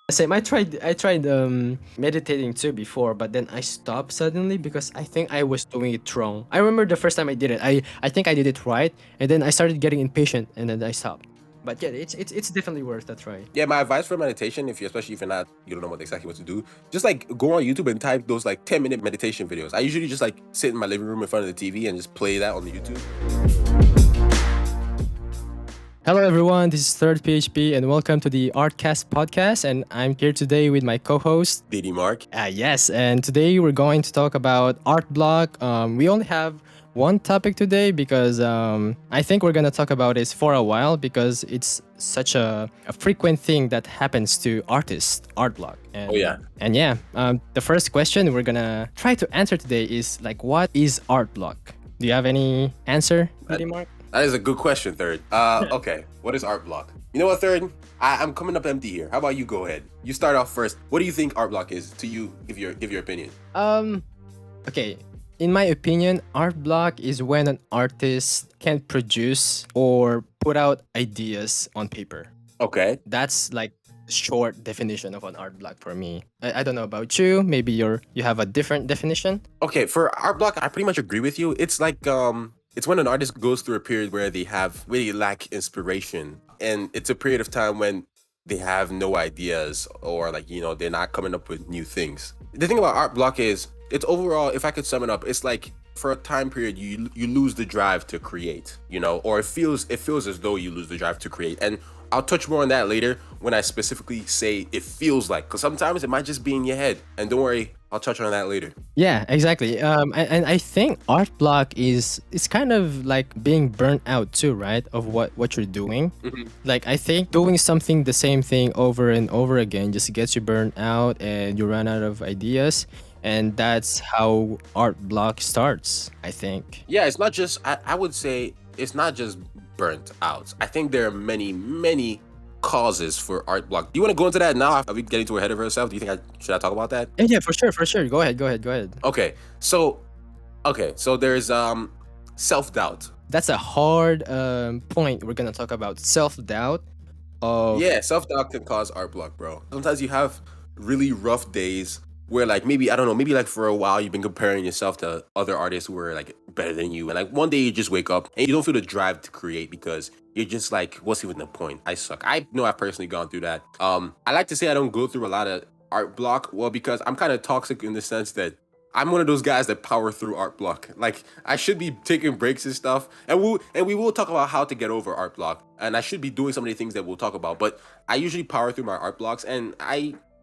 Same. I tried meditating too before, but then I stopped suddenly because I think I was doing it wrong. I remember the first time I did it. I think I did it right, and then I started getting impatient, and then I stopped. But yeah, it's definitely worth a try. Yeah, my advice for meditation, if you especially if you're not you don't know what exactly what to do, just like go on YouTube and type those like 10-minute meditation videos. I usually just like sit in my living room in front of the TV and just play that on the YouTube. Hello everyone, this is Third PHP, and welcome to the Artcast podcast. And I'm here today with my co-host. DD Mark. Yes, and today we're going to talk about art block. We only have one topic today because I think we're gonna talk about this for a while because it's such a frequent thing that happens to artists, art block. Oh yeah. And yeah, the first question we're gonna try to answer today is like, what is art block? Do you have any answer, That, Mark? that is a good question, Third. Okay. What is art block? You know what, Third? I'm coming up empty here. How about you go ahead? You start off first. What do you think art block is to you? Give your opinion. Okay. In my opinion, art block is when an artist can't produce or put out ideas on paper. Okay. That's like short definition of an art block for me. I don't know about you. Maybe you have a different definition. Okay, for art block, I pretty much agree with you. It's like it's when an artist goes through a period where they have really lack inspiration. And it's a period of time when they have no ideas or like, they're not coming up with new things. The thing about art block is it's overall, if I could sum it up, it's like for a time period you lose the drive to create, or it feels as though you lose the drive to create. And I'll touch more on that later when I specifically say it feels like, because sometimes it might just be in your head. And don't worry, I'll touch on that later. Yeah, exactly. And I think art block is it's kind of like being burnt out too, right? Of what you're doing. Mhm. Like I think doing something the same thing over and over again just gets you burnt out and you run out of ideas. And that's how art block starts, I think. Yeah, it's not just, I would say it's not just burnt out. I think there are many, many causes for art block. Do you want to go into that now? Are we getting too ahead of ourselves? Do you think should I talk about that? Yeah, for sure, for sure. Go ahead. Okay, so there's self-doubt. That's a hard point. We're gonna talk about self-doubt of Yeah, self-doubt can cause art block, bro. Sometimes you have really rough days where like maybe I don't know, maybe like for a while you've been comparing yourself to other artists who are like better than you. And like one day you just wake up and you don't feel the drive to create because you're just like, what's even the point? I suck. I know I've personally gone through that. I like to say I don't go through a lot of art block. Well, because I'm kind of toxic in the sense that I'm one of those guys that power through art block. Like I should be taking breaks and stuff, and we will talk about how to get over art block. And I should be doing some of the things that we'll talk about. But I usually power through my art blocks, and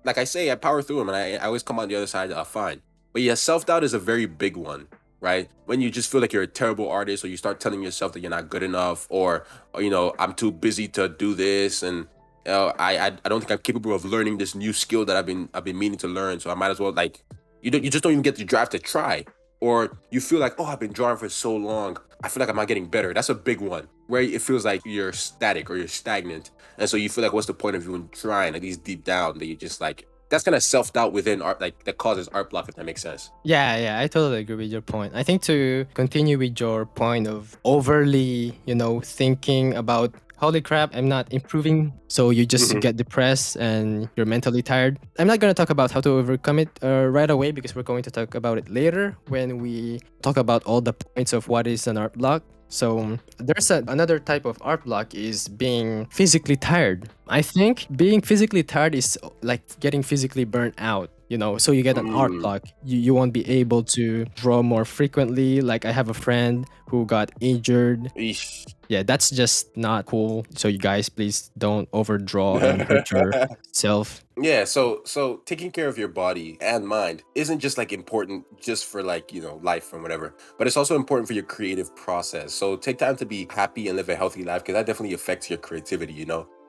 like I say, I power through them, and I always come out the other side fine. But yeah, self doubt is a very big one, right? When you just feel like you're a terrible artist, or you start telling yourself that you're not good enough, or I'm too busy to do this, and I don't think I'm capable of learning this new skill that I've been meaning to learn. So I might as well like you just don't even get the drive to try, or you feel like, oh, I've been drawing for so long, I feel like I'm not getting better. That's a big one where it feels like you're static or you're stagnant, and so you feel like, what's the point of even trying? At least deep down, that you just like that's kind of self doubt within art, like that causes art block. If that makes sense. yeah, I totally agree with your point. I think to continue with your point of overly, thinking about holy crap, I'm not improving. So you just Mhm. get depressed and you're mentally tired. I'm not going to talk about how to overcome it right away because we're going to talk about it later when we talk about all the points of what is an art block. So there's another type of art block is being physically tired. I think being physically tired is like getting physically burnt out. So you get an art Mm. block. You won't be able to draw more frequently. Like I have a friend who got injured. Eesh. Yeah, that's just not cool. So you guys, please don't overdraw and hurt yourself. Yeah, so taking care of your body and mind isn't just like important just for like, life and whatever, but it's also important for your creative process. So take time to be happy and live a healthy life because that definitely affects your creativity.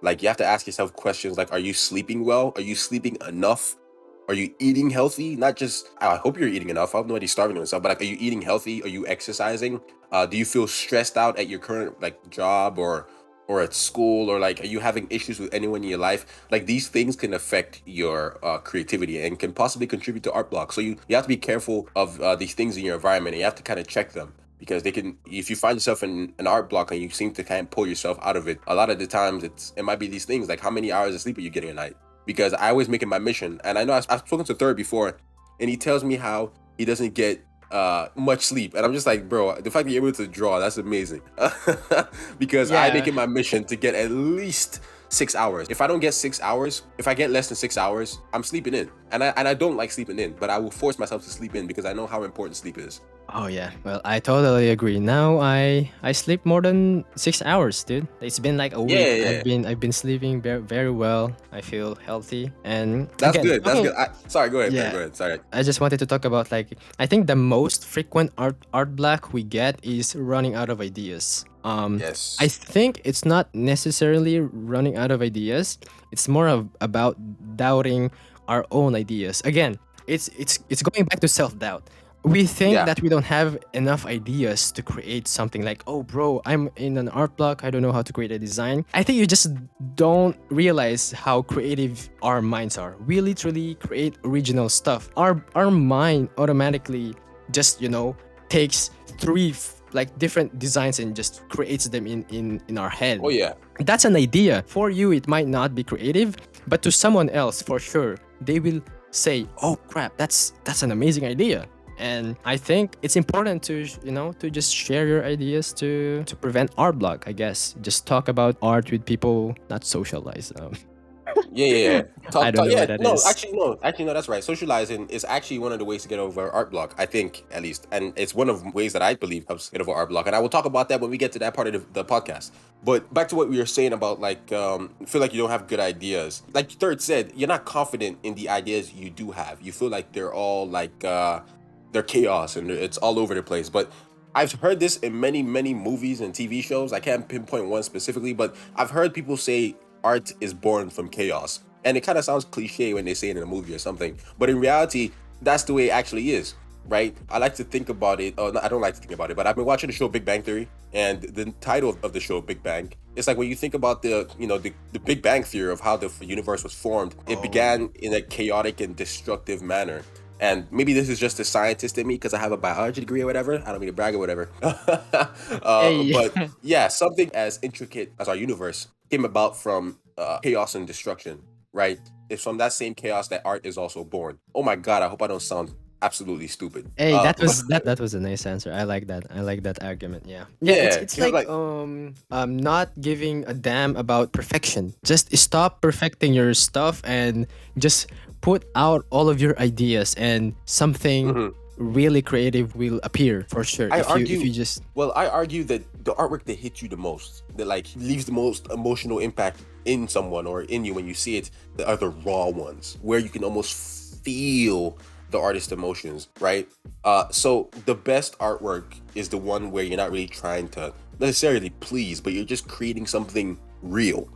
Like you have to ask yourself questions like, are you sleeping well? Are you sleeping enough? Are you eating healthy? Not just, I hope you're eating enough. I hope nobody's starving themselves, but like, are you eating healthy? Are you exercising? Do you feel stressed out at your current like job or at school, or like are you having issues with anyone in your life? Like these things can affect your creativity and can possibly contribute to art block. So you have to be careful of these things in your environment, and you have to kind of check them because they can, if you find yourself in an art block and you seem to kind of pull yourself out of it, a lot of the times it might be these things like, how many hours of sleep are you getting a night? because I always make it my mission. And I know I've spoken to Third before, and he tells me how he doesn't get much sleep, and I'm just like, bro, the fact that you're able to draw, that's amazing. Because I make Yeah. it my mission to get at least 6 hours. If I don't get 6 hours, if I get less than 6 hours, I'm sleeping in, and I don't like sleeping in, but I will force myself to sleep in because I know how important sleep is. Oh yeah. Well, I totally agree. Now I sleep more than 6 hours, dude. It's been like a Yeah, week. yeah, yeah. I've been sleeping very well. I feel healthy. And That's again, good. That's talking good. Sorry, go ahead, Third. yeah, Go ahead. Sorry. I just wanted to talk about like I think the most frequent art block we get is running out of ideas. I Yes. think it's not necessarily running out of ideas. It's more of about doubting our own ideas. Again, it's going back to self-doubt. We think Yeah. that we don't have enough ideas to create something like, oh, bro, I'm in an art block. I don't know how to create a design. I think you just don't realize how creative our minds are. We literally create original stuff. Our mind automatically just, takes three like different designs and just creates them in our Oh head. yeah. That's an idea. For you, it might not be creative, but to someone else, for sure, they will say, "Oh crap, that's an amazing idea." And I think it's important to just share your ideas to prevent art block. I guess just talk about art with people, not socialize. Yeah, yeah, yeah. I don't know Yeah. what that No, is. actually, no. That's right. Socializing is actually one of the ways to get over art block. I think, at least, and it's one of ways that I believe helps get over art block. And I will talk about that when we get to that part of the podcast. But back to what we were saying about like, feel like you don't have good ideas. Like Third said, you're not confident in the ideas you do have. You feel like they're all like, they're chaos and it's all over the place. But I've heard this in many, many movies and TV shows. I can't pinpoint one specifically, but I've heard people say art is born from chaos. And it kind of sounds cliche when they say it in a movie or something. But in reality, that's the way it actually is, right? I like to think about it. Oh, no, I don't like to think about it, but I've been watching the show Big Bang Theory, and the title of the show Big Bang. It's like when you think about the Big Bang Theory of how the universe was formed. It Oh, began in a chaotic and destructive manner. And maybe this is just a scientist in me because I have a biology degree or whatever. I don't mean to brag or whatever. hey, But yeah, something as intricate as our universe came about from chaos and destruction, right? It's from that same chaos that art is also born. Oh my God, I hope I don't sound absolutely stupid. hey, that was a nice answer. I like that. I like that argument. Yeah. Yeah, it's Yeah, it's you know, like like, not giving a damn about perfection. Just stop perfecting your stuff and just put out all of your ideas and something mhm. really creative will appear for sure I if you argue, just well, I argue that the artwork that hits you the most, that like leaves the most emotional impact in someone or in you when you see it, are the raw ones where you can almost feel the artist's emotions, right? So the best artwork is the one where you're not really trying to necessarily please, but you're just creating something real,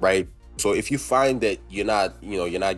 right? So if you find that you're not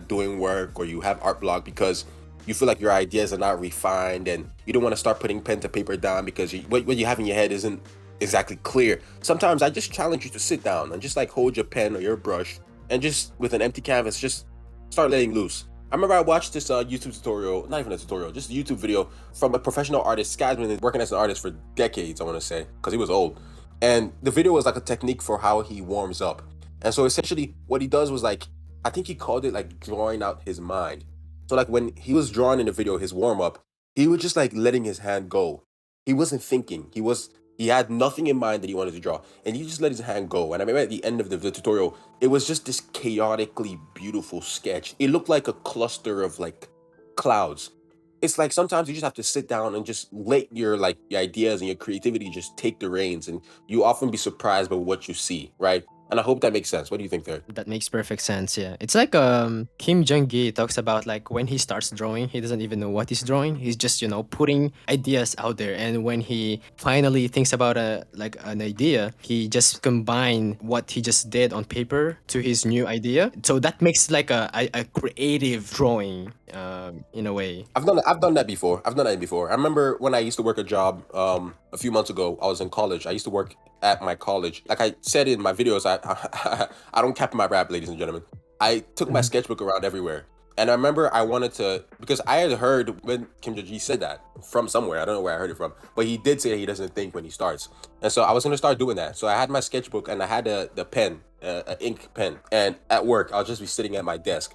doing work or you have art block because you feel like your ideas are not refined and you don't want to start putting pen to paper down because what you have in your head isn't exactly clear. Sometimes I just challenge you to sit down and just like hold your pen or your brush and just with an empty canvas, just start letting loose. I remember I watched this YouTube tutorial, not even a tutorial, just a YouTube video from a professional artist. This guy's been working as an artist for decades, I want to say, because he was old. And the video was like a technique for how he warms up. And so essentially, what he does was like, I think he called it like drawing out his mind. So like when he was drawing in the video, his warm up, he was just like letting his hand go. He wasn't thinking. He had nothing in mind that he wanted to draw, and he just let his hand go. And I remember at the end of the tutorial, it was just this chaotically beautiful sketch. It looked like a cluster of like clouds. It's like sometimes you just have to sit down and just let your ideas and your creativity just take the reins, and you often be surprised by what you see, right? And I hope that makes sense. What do you think there? that makes perfect sense. Yeah, it's like Kim Jong Gi talks about like when he starts drawing, he doesn't even know what he's drawing. He's just putting ideas out there, and when he finally thinks about an idea, he just combine what he just did on paper to his new idea. So that makes like a creative drawing in a way. I've done that before. I've done that before. I remember when I used to work a job a few months ago. I was in college. I used to work at my college. Like I said in my videos, I I don't cap my rap, ladies and gentlemen. I took my Mhm. sketchbook around everywhere. And I remember I wanted to, because I had heard when Kim Jong-ji said that from somewhere. I don't know where I heard it from, but he did say he doesn't think when he starts. And so I was gonna start doing that. So I had my sketchbook and I had the pen, an ink pen. And at work, I'll just be sitting at my desk,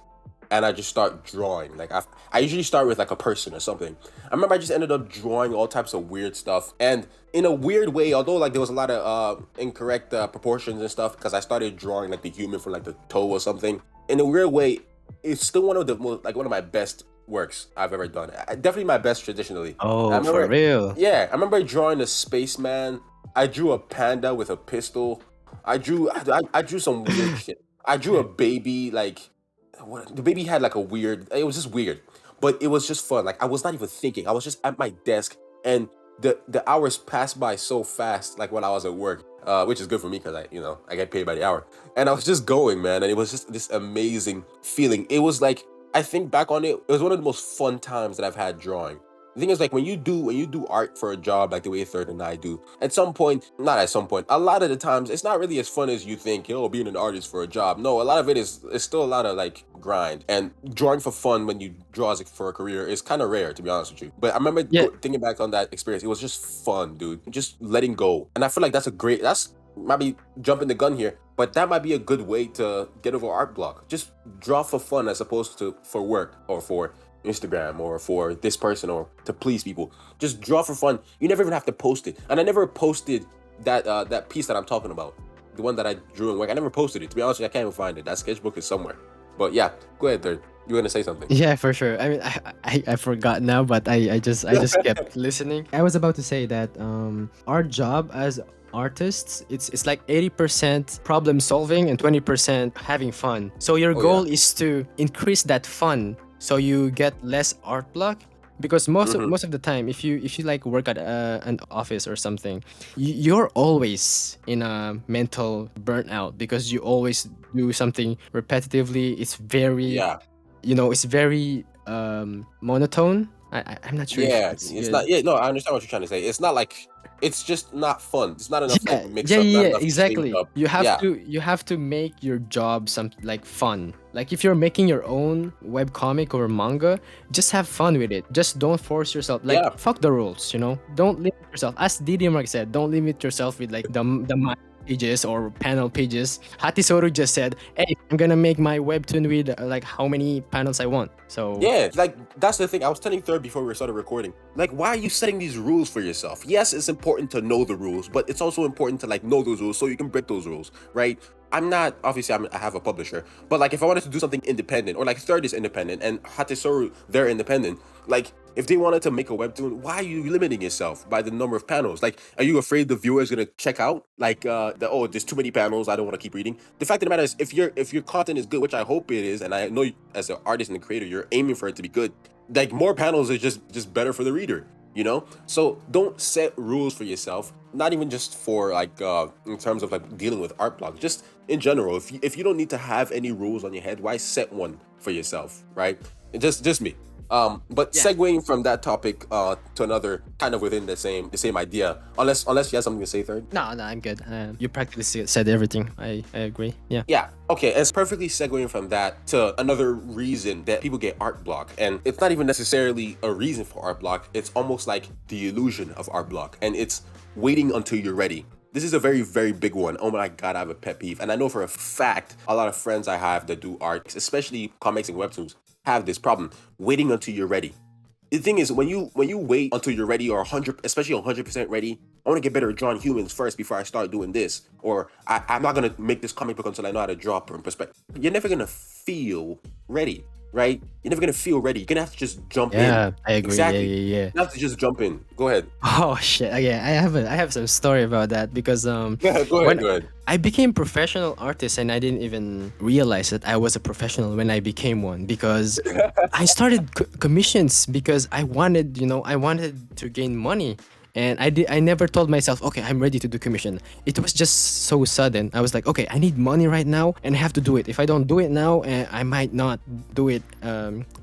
and I just start drawing. Like I usually start with like a person or something. I remember I just ended up drawing all types of weird stuff, and in a weird way, although like there was a lot of incorrect proportions and stuff, because I started drawing like the human from like the toe or something. In a weird way, it's still one of the most, like one of my best works I've ever done. Definitely my best traditionally. I Oh, for remember, real? yeah, I remember drawing a spaceman. I drew a panda with a pistol. I drew some weird shit. I drew a baby, like the baby had like a weird. It was just weird, but it was just fun. Like I was not even thinking. I was just at my desk, and the hours passed by so fast. Like when I was at work, which is good for me because I get paid by the hour, and I was just going, man, and it was just this amazing feeling. It was like I think back on it, it was one of the most fun times that I've had drawing. The thing is, like when you do art for a job, like the way Third and I do, at some point, not at some point, a lot of the times, it's not really as fun as you think. Being an artist for a job. No, a lot of it is it's still a lot of like grind, and drawing for fun when you draw as for a career is kind of rare, to be honest with you. But I remember Yeah, thinking back on that experience. It was just fun, dude. Just letting go, and I feel like that's might be jumping the gun here, but that might be a good way to get over art block. Just draw for fun as opposed to for work or for Instagram or for this person or to please people. Just draw for fun. You never even have to post it. And I never posted that piece that I'm talking about, the one that I drew in work. I never posted it. To be honest, with you, I can't even find it. That sketchbook is somewhere. But yeah, go ahead, Third. You were gonna say something? yeah, for sure. I mean, I forgot now, but I just kept listening. I was about to say that our job as artists, it's like 80% problem solving and 20% having fun. So your Oh yeah. goal is to increase that fun so you get less art block, because most of, Mm-hmm. most of the time, if you like work at an office or something, you're always in a mental burnout because you always do something repetitively. It's very, Yeah. it's very monotone. I'm not sure if Yeah. it's It's good. not. Yeah. No, I understand what you're trying to say. It's not like it's just not fun. It's not enough like Yeah, yeah, mix up. yeah, Not yeah, enough change exactly. up. You have Yeah. to you have to make your job some like fun. Like if you're making your own web comic or manga, just have fun with it. Just don't force yourself. Like Yeah. fuck the rules, Don't limit yourself. As Didi Mark said, don't limit yourself with like the pages or panel pages. Hatisoru just said, "Hey, I'm gonna make my webtoon with like how many panels I want." So Yeah, like that's the thing. I was telling Third before we started recording. Like, why are you setting these rules for yourself? Yes, it's important to know the rules, but it's also important to like know those rules so you can break those rules, right? I'm not obviously I have a publisher, but like if I wanted to do something independent, or like Third is independent and Hatesoru they're independent, like if they wanted to make a webtoon, why are you limiting yourself by the number of panels? Like, are you afraid the viewer is gonna check out? Like, there's too many panels. I don't want to keep reading. The fact of the matter is, if your content is good, which I hope it is, and I know as an artist and a creator, you're aiming for it to be good. Like more panels is just better for the reader. So don't set rules for yourself. Not even just for like in terms of like dealing with art block. Just in general, if you don't need to have any rules on your head, why set one for yourself, right? Just me. But yeah. segueing from that topic to another, kind of within the same idea. Unless you have something to say, Third. No, no, I'm good. You practically said everything. I agree. Yeah. Yeah. Okay. It's perfectly segueing from that to another reason that people get art block, and it's not even necessarily a reason for art block. It's almost like the illusion of art block, and it's waiting until you're ready. This is a very, very big one. Oh my God, I have a pet peeve. And I know for a fact a lot of friends I have that do art, especially comics and webtoons, have this problem waiting until you're ready. The thing is, when you wait until you're ready, or 100, especially 100% ready, I want to get better at drawing humans first before I start doing this, or I'm not gonna make this comic book until I know how to draw in perspective. You're never gonna feel ready, right? You're never gonna feel ready. You're gonna have to just jump in. Yeah, I agree. Yeah, Exactly. yeah, yeah. You have to just jump in. Go ahead. Oh shit. Yeah, I have some story about that because Go ahead. Go ahead. when Go ahead. I became professional artist and I didn't even realize that I was a professional when I became one, because I started commissions because I wanted to gain money. and I never told myself, okay, I'm ready to do commission. It was just so sudden. I was like, okay, I need money right now, and I have to do it. If I don't do it now, I might not do it.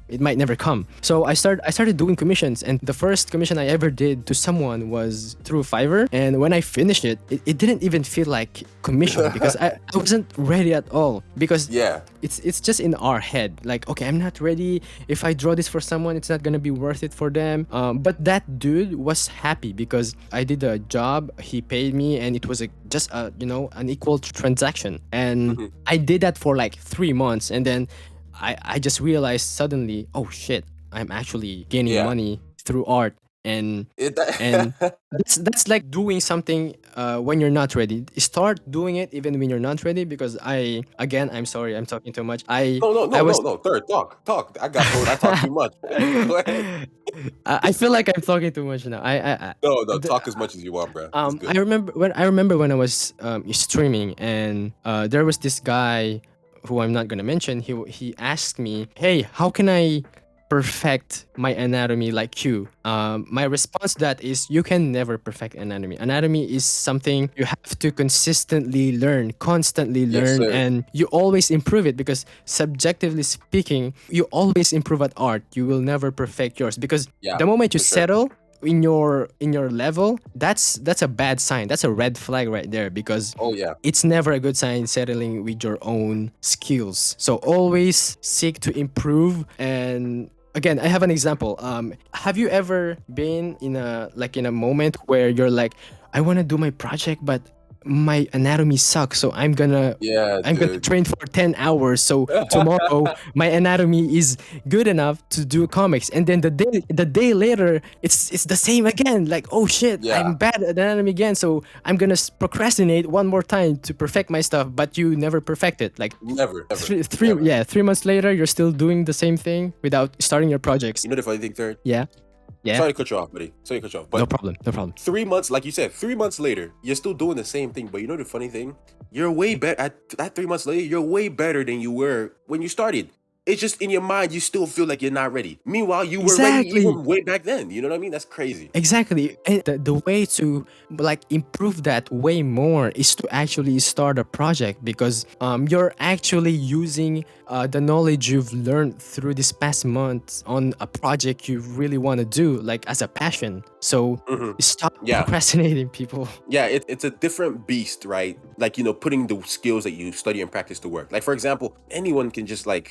It might never come. So I started doing commissions, and the first commission I ever did to someone was through Fiverr. And when I finished it didn't even feel like commission because I wasn't ready at all. Because Yeah. it's just in our head, like, okay, I'm not ready. If I draw this for someone, it's not gonna be worth it for them. But that dude was happy because I did a job, he paid me, and it was just a an equal transaction. And Mhm. I did that for like 3 months, and then I just realized suddenly, oh shit, I'm actually gaining Yeah. money through art. and It, and that's like doing something when you're not ready. Start doing it even when you're not ready, because I'm sorry, I'm talking too much. no, no, I no, no, was no. Third, talk. I got bored. I talk too much. Go ahead. I feel like I'm talking too much now. No, no. The, Talk as much as you want, bro. It's good. I remember when I was streaming, and there was this guy who I'm not gonna mention. He asked me, "Hey, how can I perfect my anatomy like you?" My response to that is, you can never perfect anatomy. Anatomy is something you have to consistently learn, constantly Yes, learn, sir. and you always improve it, because subjectively speaking, you always improve at art. You will never perfect yours, because Yeah, the moment you for sure. settle in your level, that's a bad sign. That's a red flag right there, because Oh yeah. it's never a good sign settling with your own skills. So always seek to improve. And again, I have an example. Have you ever been in a moment where you're like, I want to do my project, but my anatomy sucks, so Yeah, I'm gonna dude. train for 10 hours, so tomorrow my anatomy is good enough to do comics. And then the day later, it's the same again. Like, oh shit, Yeah. I'm bad at anatomy again, so I'm gonna procrastinate one more time to perfect my stuff. But you never perfect it. Like Never, never, never. yeah, 3 months later, you're still doing the same thing without starting your projects. You know the funny thing, third? Yeah, yeah, Sorry to cut you off, buddy. Sorry to cut you off. no But problem, no problem. 3 months, like you said, 3 months later, you're still doing the same thing. But you know the funny thing? You're way better at that 3 months later, you're way better than you were when you started. It's just in your mind, you still feel like you're not ready. Meanwhile, you were ready Exactly. even way back then. You know what I mean? That's crazy. Exactly. And the way to like improve that way more is to actually start a project, because you're actually using the knowledge you've learned through this past month on a project you really want to do, like as a passion. So Hmm. stop Yeah. procrastinating, people. Yeah, it's a different beast, right? Like, putting the skills that you study and practice to work. Like, for example, anyone can just like,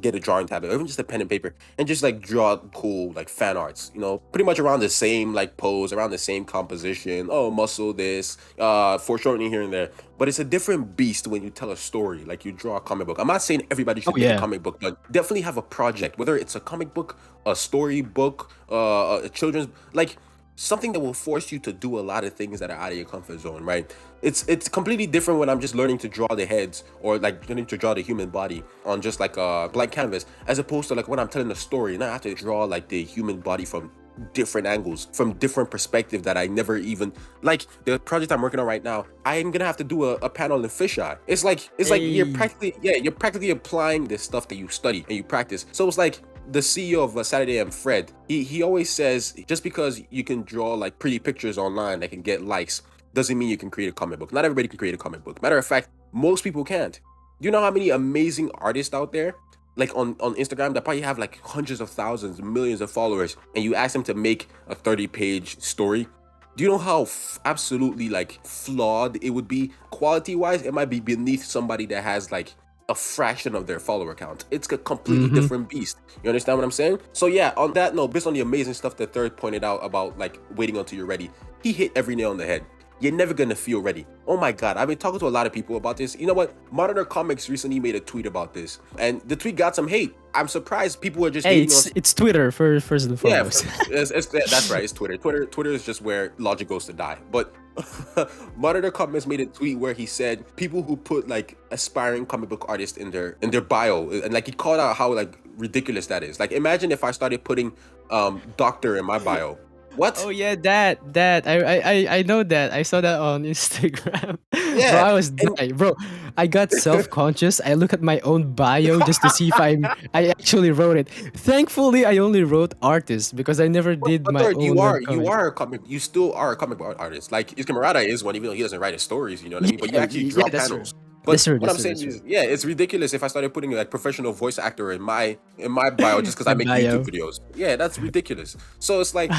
get a drawing tablet or even just a pen and paper and just like draw cool like fan arts, pretty much around the same like pose, around the same composition. Oh, muscle this, foreshortening here and there. But it's a different beast when you tell a story, like you draw a comic book. I'm not saying everybody Oh should make a yeah. comic book, but definitely have a project, whether it's a comic book, a story book, a children's, like something that will force you to do a lot of things that are out of your comfort zone, right? It's completely different when I'm just learning to draw the heads or like learning to draw the human body on just like a blank canvas, as opposed to like when I'm telling a story and I have to draw like the human body from different angles, from different perspective that I never even like. The project I'm working on right now, I'm gonna have to do a panel in fisheye. It's like Hey. you're practically applying the stuff that you study and you practice. So it's like the CEO of Saturday and Fred, he always says, just because you can draw like pretty pictures online that can get likes doesn't mean you can create a comic book. Not everybody can create a comic book. Matter of fact, most people can't. Do you know how many amazing artists out there, like on Instagram, that probably have like hundreds of thousands, millions of followers, and you ask them to make a 30-page story? Do you know how absolutely like flawed it would be quality wise? It might be beneath somebody that has like a fraction of their follower count. It's a completely Mm-hmm. different beast. You understand what I'm saying? So yeah, on that note, based on the amazing stuff that Third pointed out about like waiting until you're ready, he hit every nail on the head. You're never gonna feel ready. Oh my god, I've been talking to a lot of people about this. You know what? Modern Comics recently made a tweet about this, and the tweet got some hate. I'm surprised people were just Hey, hating on. it's Twitter first and Yeah, foremost. that's right. It's Twitter. Twitter is just where logic goes to die. But Monitor Comics made a tweet where he said people who put like aspiring comic book artist in their bio, and like he called out how like ridiculous that is. Like imagine if I started putting doctor in my bio. What? Oh yeah, that I know that. I saw that on Instagram. Bro, Yeah, I was and dying. Bro, I got self-conscious. I look at my own bio just to see if I actually wrote it. Thankfully, I only wrote artist because I never did but my third, own you webcomic. are a comic, you still are a comic book artist. Like Iscamarada is one, even though he doesn't write his stories. You know what I mean? But you actually Yeah, draw that's true. panels. That's But true. what That's I'm true. saying That's true. is, yeah, it's ridiculous if I started putting like professional voice actor in my bio just because I My make YouTube bio. videos. Yeah, that's ridiculous. So it's like,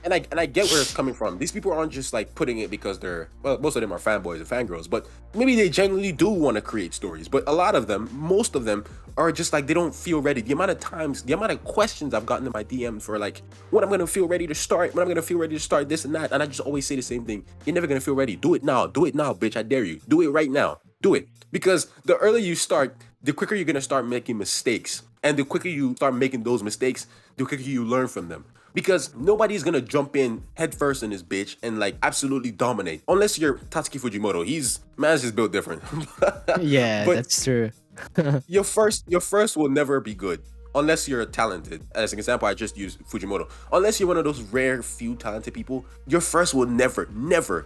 and I get where it's coming from. These people aren't just like putting it because they're, well, most of them are fanboys and fangirls, but maybe they genuinely do want to create stories. But a lot of them, most of them, are just like they don't feel ready. The amount of times, the amount of questions I've gotten in my DM for like when I'm gonna feel ready to start, when I'm gonna feel ready to start this and that, and I just always say the same thing: you're never gonna feel ready. Do it now, bitch. I dare you. Do it right now. Do it, because the earlier you start, the quicker you're gonna start making mistakes, and the quicker you start making those mistakes, the quicker you learn from them. Because nobody's gonna jump in headfirst in this bitch and like absolutely dominate, unless you're Tatsuki Fujimoto. He's man's just built different. Yeah, But that's true. your first will never be good unless you're talented. As an example, I just used Fujimoto. Unless you're one of those rare few talented people, your first will never.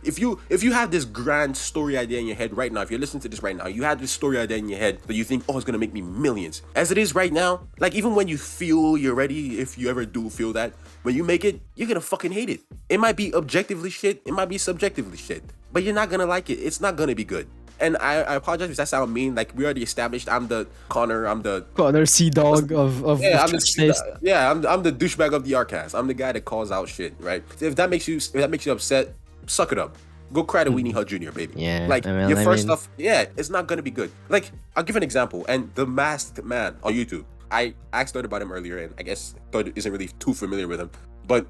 If you have this grand story idea in your head right now, if you're listening to this right now, you have this story idea in your head that you think, oh, it's gonna make me millions. As it is right now, like even when you feel you're ready, if you ever do feel that, when you make it, you're gonna fucking hate it. It might be objectively shit, it might be subjectively shit, but you're not gonna like it. It's not gonna be good. And I apologize if that sound mean. Like we already established, I'm the Connor. I'm the Connor Sea what's Dog yeah. of I'm Trash Taste. I'm the douchebag of the Artcast. I'm the guy that calls out shit. Right. If that makes you upset, suck it up. Go cry to Weenie Mhm. Hut Jr. Baby. Yeah, Like your first stuff, yeah, it's not gonna be good. Like I'll give an example. And the Masked Man on YouTube. I asked Third about him earlier, and I guess Third isn't really too familiar with him, but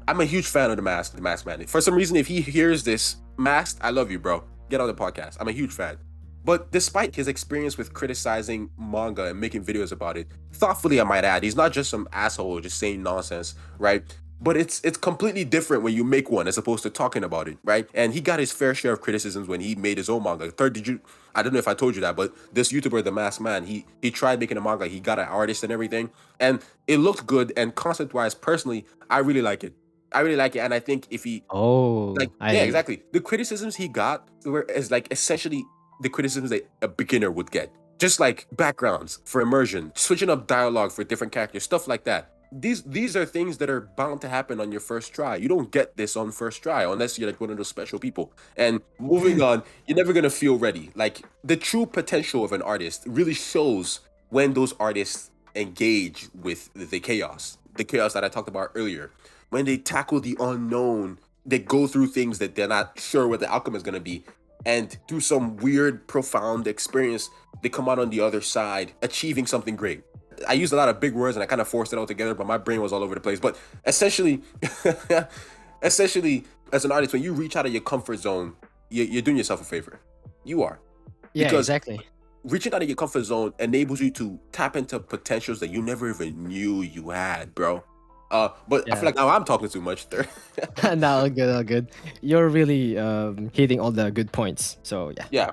I'm a huge fan of the Masked Man. For some reason, if he hears this, Masked, I love you, bro. Get on the podcast. I'm a huge fan. But despite his experience with criticizing manga and making videos about it, thoughtfully I might add, he's not just some asshole just saying nonsense, right? But it's completely different when you make one as opposed to talking about it, right? And he got his fair share of criticisms when he made his own manga. Third, did you? I don't know if I told you that, but this YouTuber, the Masked Man, he tried making a manga. He got an artist and everything, and it looked good. And concept wise, personally, I really like it. I really like it, and I think if he like, Oh, yeah, I exactly. The criticisms he got were is like essentially the criticisms that a beginner would get. Just like backgrounds for immersion, switching up dialogue for different characters, stuff like that. These are things that are bound to happen on your first try. You don't get this on first try unless you're like one of those special people. And moving on, you're never gonna feel ready. Like the true potential of an artist really shows when those artists engage with the chaos that I talked about earlier. When they tackle the unknown, they go through things that they're not sure what the outcome is going to be, and through some weird profound experience they come out on the other side achieving something great. I used a lot of big words and I kind of forced it all together, but my brain was all over the place. But essentially essentially, as an artist, when you reach out of your comfort zone, you're doing yourself a favor. You are. yeah, Because exactly. reaching out of your comfort zone enables you to tap into potentials that you never even knew you had, bro. But I feel Yeah. like now I'm talking too much. No, all good, all good. You're really hitting all the good points. So yeah, Yeah.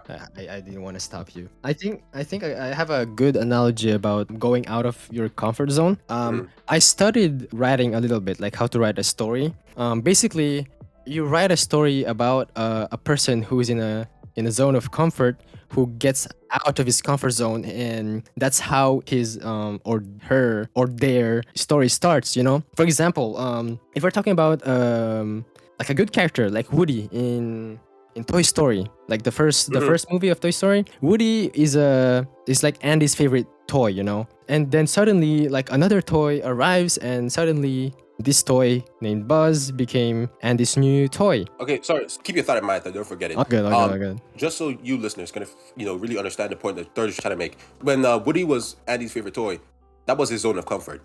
I didn't want to stop you. I think I have a good analogy about going out of your comfort zone. Mhm. I studied writing a little bit, like how to write a story. Basically, you write a story about a person who is in a zone of comfort who gets out of his comfort zone, and that's how his or her or their story starts, you know. For example, if we're talking about like a good character like Woody in Toy Story, like the Mhm. first movie of Toy Story, Woody is like Andy's favorite toy, you know. And then suddenly like another toy arrives, and suddenly this toy named Buzz became Andy's new toy. Okay, sorry. Keep your thought in mind, though. Don't forget it. All good, all good, all good. Just so you listeners can, really understand the point that Third is trying to make. When Woody was Andy's favorite toy, that was his zone of comfort,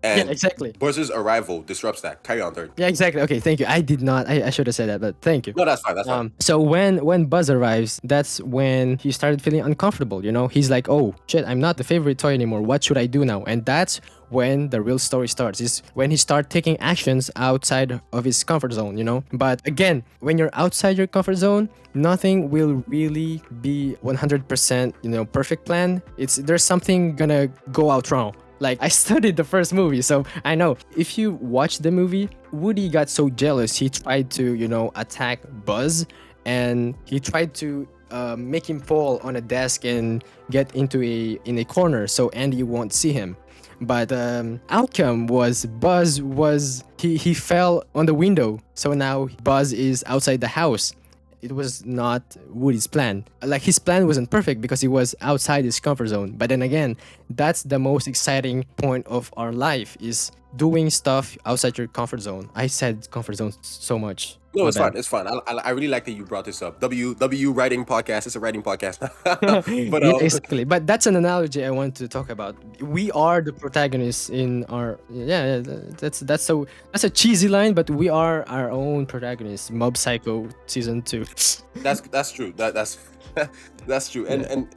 Yeah, and exactly. Buzz's arrival disrupts that. Carry on, Third. Yeah, exactly. Okay, thank you. I did not. I should have said that, but thank you. No, that's fine. That's fine. So when Buzz arrives, that's when he started feeling uncomfortable. You know, he's like, "Oh shit, I'm not the favorite toy anymore. What should I do now?" And that's when the real story starts. Is when he starts taking actions outside of his comfort zone. You know, but again, when you're outside your comfort zone, nothing will really be 100%, perfect plan. There's something gonna go out wrong. Like, I studied the first movie, so I know. If you watch the movie, Woody got so jealous he tried to, attack Buzz, and he tried to make him fall on a desk and get into a corner so Andy won't see him. But outcome was he fell on the window, so now Buzz is outside the house. It was not Woody's plan. Like, his plan wasn't perfect because he was outside his comfort zone. But then again, that's the most exciting point of our life, is doing stuff outside your comfort zone. I said comfort zone so much. No, My it's fine. bad. It's fine. I really like that you brought this up. W writing podcast. It's a writing podcast. But Yeah, exactly. But that's an analogy I want to talk about. We are the protagonists in our, yeah. That's a cheesy line, but we are our own protagonists. Mob Psycho season 2. that's true. That's that's true. Yeah. And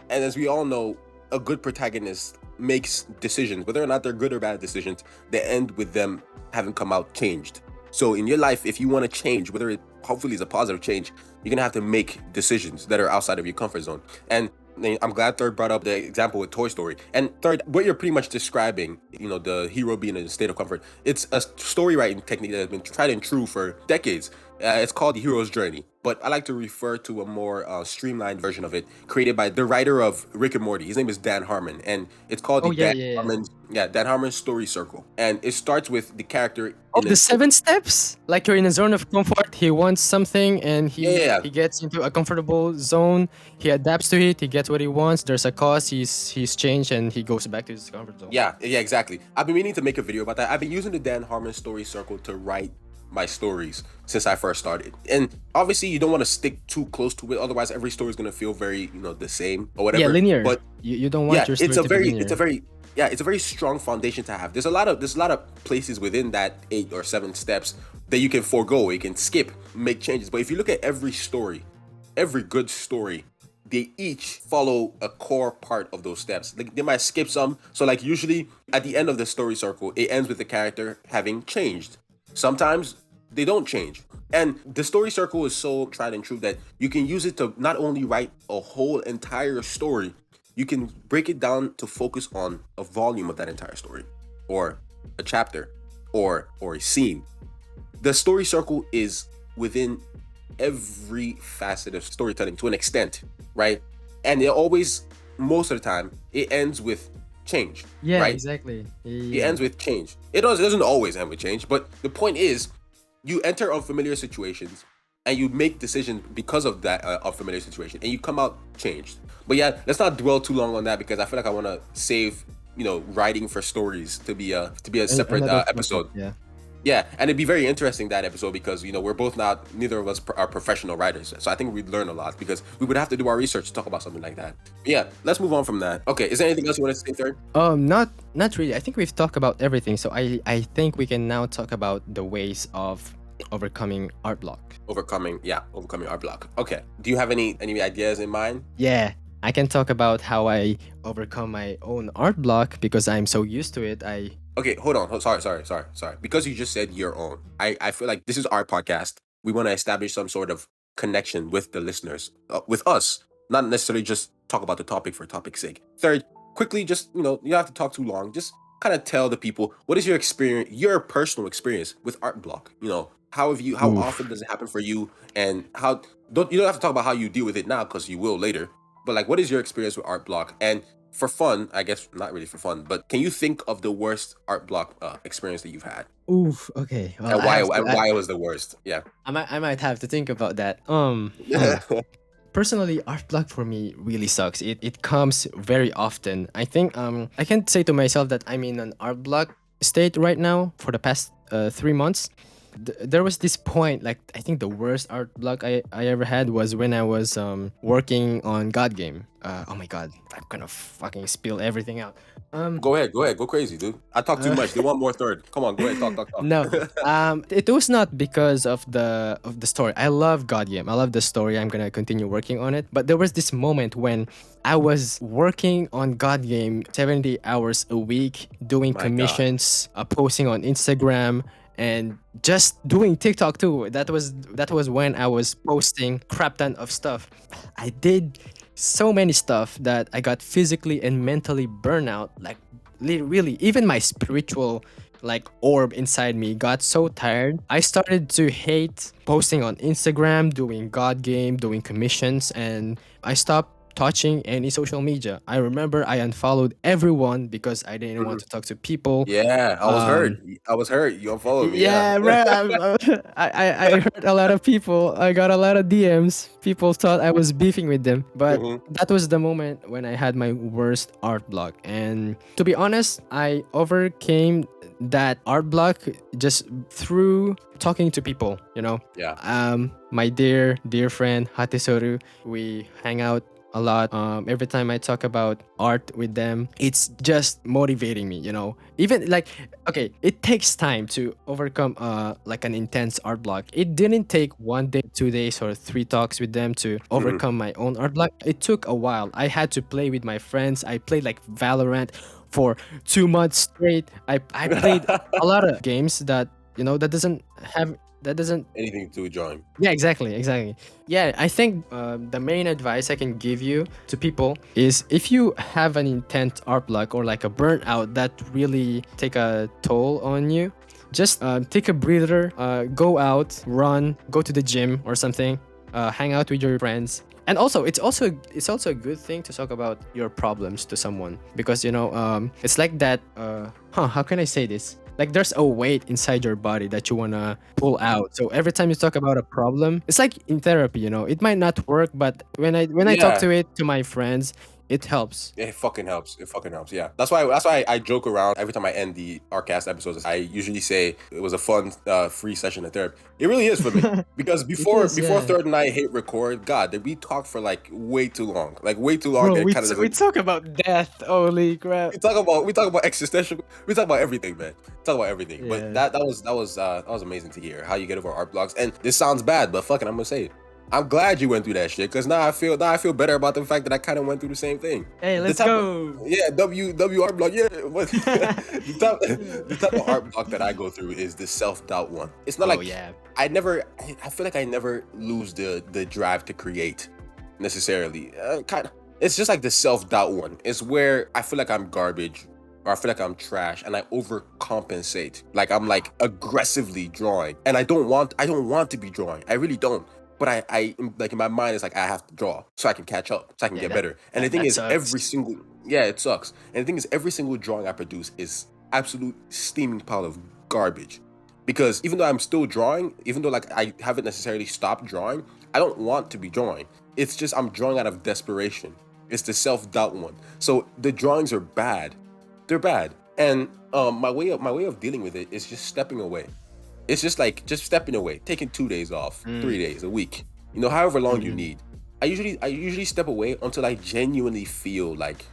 as we all know, a good protagonist makes decisions, whether or not they're good or bad decisions, they end with them having come out changed. So in your life, if you want to change, whether it hopefully is a positive change, you're gonna have to make decisions that are outside of your comfort zone. And I'm glad Third brought up the example with Toy Story. And Third, what you're pretty much describing, the hero being in a state of comfort, it's a story writing technique that has been tried and true for decades. It's called the hero's journey, but I like to refer to a more streamlined version of it, created by the writer of Rick and Morty. His name is Dan Harmon, and it's called Oh the yeah, yeah, yeah. Dan Harmon story circle. And it starts with the character Oh, in a the 7 steps. Like, you're in a zone of comfort. He wants something, and yeah, yeah, yeah. he gets into a comfortable zone. He adapts to it. He gets what he wants. There's a cost. He's changed, and he goes back to his comfort zone. Yeah, yeah, exactly. I've been meaning to make a video about that. I've been using the Dan Harmon story circle to write my stories since I first started. And obviously, you don't want to stick too close to it, otherwise every story is going to feel very, the same or Yeah, whatever. linear. But You don't yeah, want your story to be linear. it's a very strong foundation to have. There's a lot of places within that 8 or 7 steps that you can forego, you can skip, make changes. But if you look at every story, every good story, they each follow a core part of those steps. Like, they might skip some. So like, usually at the end of the story circle, it ends with the character having changed. Sometimes they don't change. And the story circle is so tried and true that you can use it to not only write a whole entire story, you can break it down to focus on a volume of that entire story, or a chapter, or a scene. The story circle is within every facet of storytelling to an extent, right? And it always, most of the time, it ends with change, Yeah, right? exactly. It ends with change. It doesn't always end with change, but the point is, you enter unfamiliar situations and you make decisions because of that unfamiliar situation, and you come out changed. But yeah, let's not dwell too long on that, because I feel like I want to save, writing for stories to be a separate Another topic. episode. Yeah. Yeah, and it'd be very interesting, that episode, because we're both not, neither of us are professional writers, so I think we'd learn a lot, because we would have to do our research to talk about something like that. But yeah, let's move on from that. Okay, is there anything else you want to say, Third? Not really. I think we've talked about everything. So I think we can now talk about the ways of overcoming art block. Overcoming our block. Okay, do you have any ideas in mind? Yeah, I can talk about how I overcome my own art block because I'm so used to it. Okay, hold on. Sorry. Because you just said your own, I feel like this is our podcast. We want to establish some sort of connection with the listeners, with us, not necessarily just talk about the topic for topic's sake. Third, quickly, just, you don't have to talk too long. Just kind of tell the people, what is your experience, your personal experience with art block? How Oof. often does it happen for you? And you don't have to talk about how you deal with it now, because you will later. But like, what is your experience with art block? And for fun, I guess not really for fun, but can you think of the worst art block experience that you've had, Oof. Okay. Well, and I have to. why it was the worst? Yeah. I might have to think about that. Personally, art block for me really sucks. It comes very often. I think I can say to myself that I'm in an art block state right now for the past 3 months. There was this point, like, I think the worst art block I ever had was when I was working on God Game. Oh my god, I'm gonna fucking spill everything out. Go ahead, go crazy, dude. I talk too much. They want more. Third, come on, go ahead, talk. No, it was not because of the story. I love God Game. I love the story. I'm gonna continue working on it. But there was this moment when I was working on God Game 70 hours a week, doing My God. commissions, posting on Instagram, and just doing TikTok too. That was when I was posting crap ton of stuff. I did so many stuff that I got physically and mentally burnout. Like, really, even my spiritual like orb inside me got so tired. I started to hate posting on Instagram, doing god game, doing commissions, and I stopped touching any social media. I remember I unfollowed everyone because I didn't want Mhm. to talk to people. Yeah, I was hurt. Um, I was hurt. You unfollowed me. Yeah. yeah, bro. I heard a lot of people. I got a lot of DMs. People thought I was beefing with them, but Mhm. that was the moment when I had my worst art block. And to be honest, I overcame that art block just through talking to people. Yeah. My dear friend Hatesoru, we hang out a lot. Every time I talk about art with them, it's just motivating me. Even like, okay, it takes time to overcome like an intense art block. It didn't take 1 day, 2 days, or 3 talks with them to Mhm. overcome my own art block. It took a while. I had to play with my friends. I played like Valorant for 2 months straight. I played a lot of games that that doesn't have that doesn't Anything to join. yeah, exactly. Yeah, I think the main advice I can give you to people is if you have an intense art block or like a burnout that really take a toll on you, just take a breather, go out, run, go to the gym or something, hang out with your friends. And also, it's also a good thing to talk about your problems to someone because it's like that. How can I say this? Like there's a weight inside your body that you wanna pull out. So every time you talk about a problem, it's like in therapy. It might not work, but when I talk Yeah. to it to my friends, it helps. It fucking helps. It fucking helps. Yeah. That's why I joke around every time I end the Artcast episodes. I usually say it was a fun, free session of therapy. It really is for me because It before is, before yeah. Third and I hit record, God, did we talk for like way too long, like way too long. Bro, That it we kind of we doesn't. talk about death. Holy crap. We talk about existential. We talk about everything, man. Talk about everything. But Yeah. that was amazing to hear how you get over art blocks. And this sounds bad, but fucking, I'm gonna say it. I'm glad you went through that shit because now I feel better about the fact that I kind of went through the same thing. Hey, The let's type of go. yeah W art block, yeah. What the type of art block that I go through is the self doubt one. It's not Oh like yeah. I feel like I never lose the drive to create necessarily. Kind of. It's just like the self doubt one. It's where I feel like I'm garbage or I feel like I'm trash and I overcompensate. Like I'm like aggressively drawing and I don't want to be drawing. I really don't. But I like in my mind it's like I have to draw so I can catch up, so I can Yeah, get that better. And the that thing that is sucks. every single yeah, it sucks. And the thing is every single drawing I produce is absolute steaming pile of garbage. Because even though I'm still drawing, even though like I haven't necessarily stopped drawing, I don't want to be drawing. It's just I'm drawing out of desperation. It's the self-doubt one. So the drawings are bad. They're bad. And my way of dealing with it is just stepping away. It's just stepping away, taking 2 days off, Mm, 3 days, a week, however long you mm, need. I usually step away until I genuinely feel like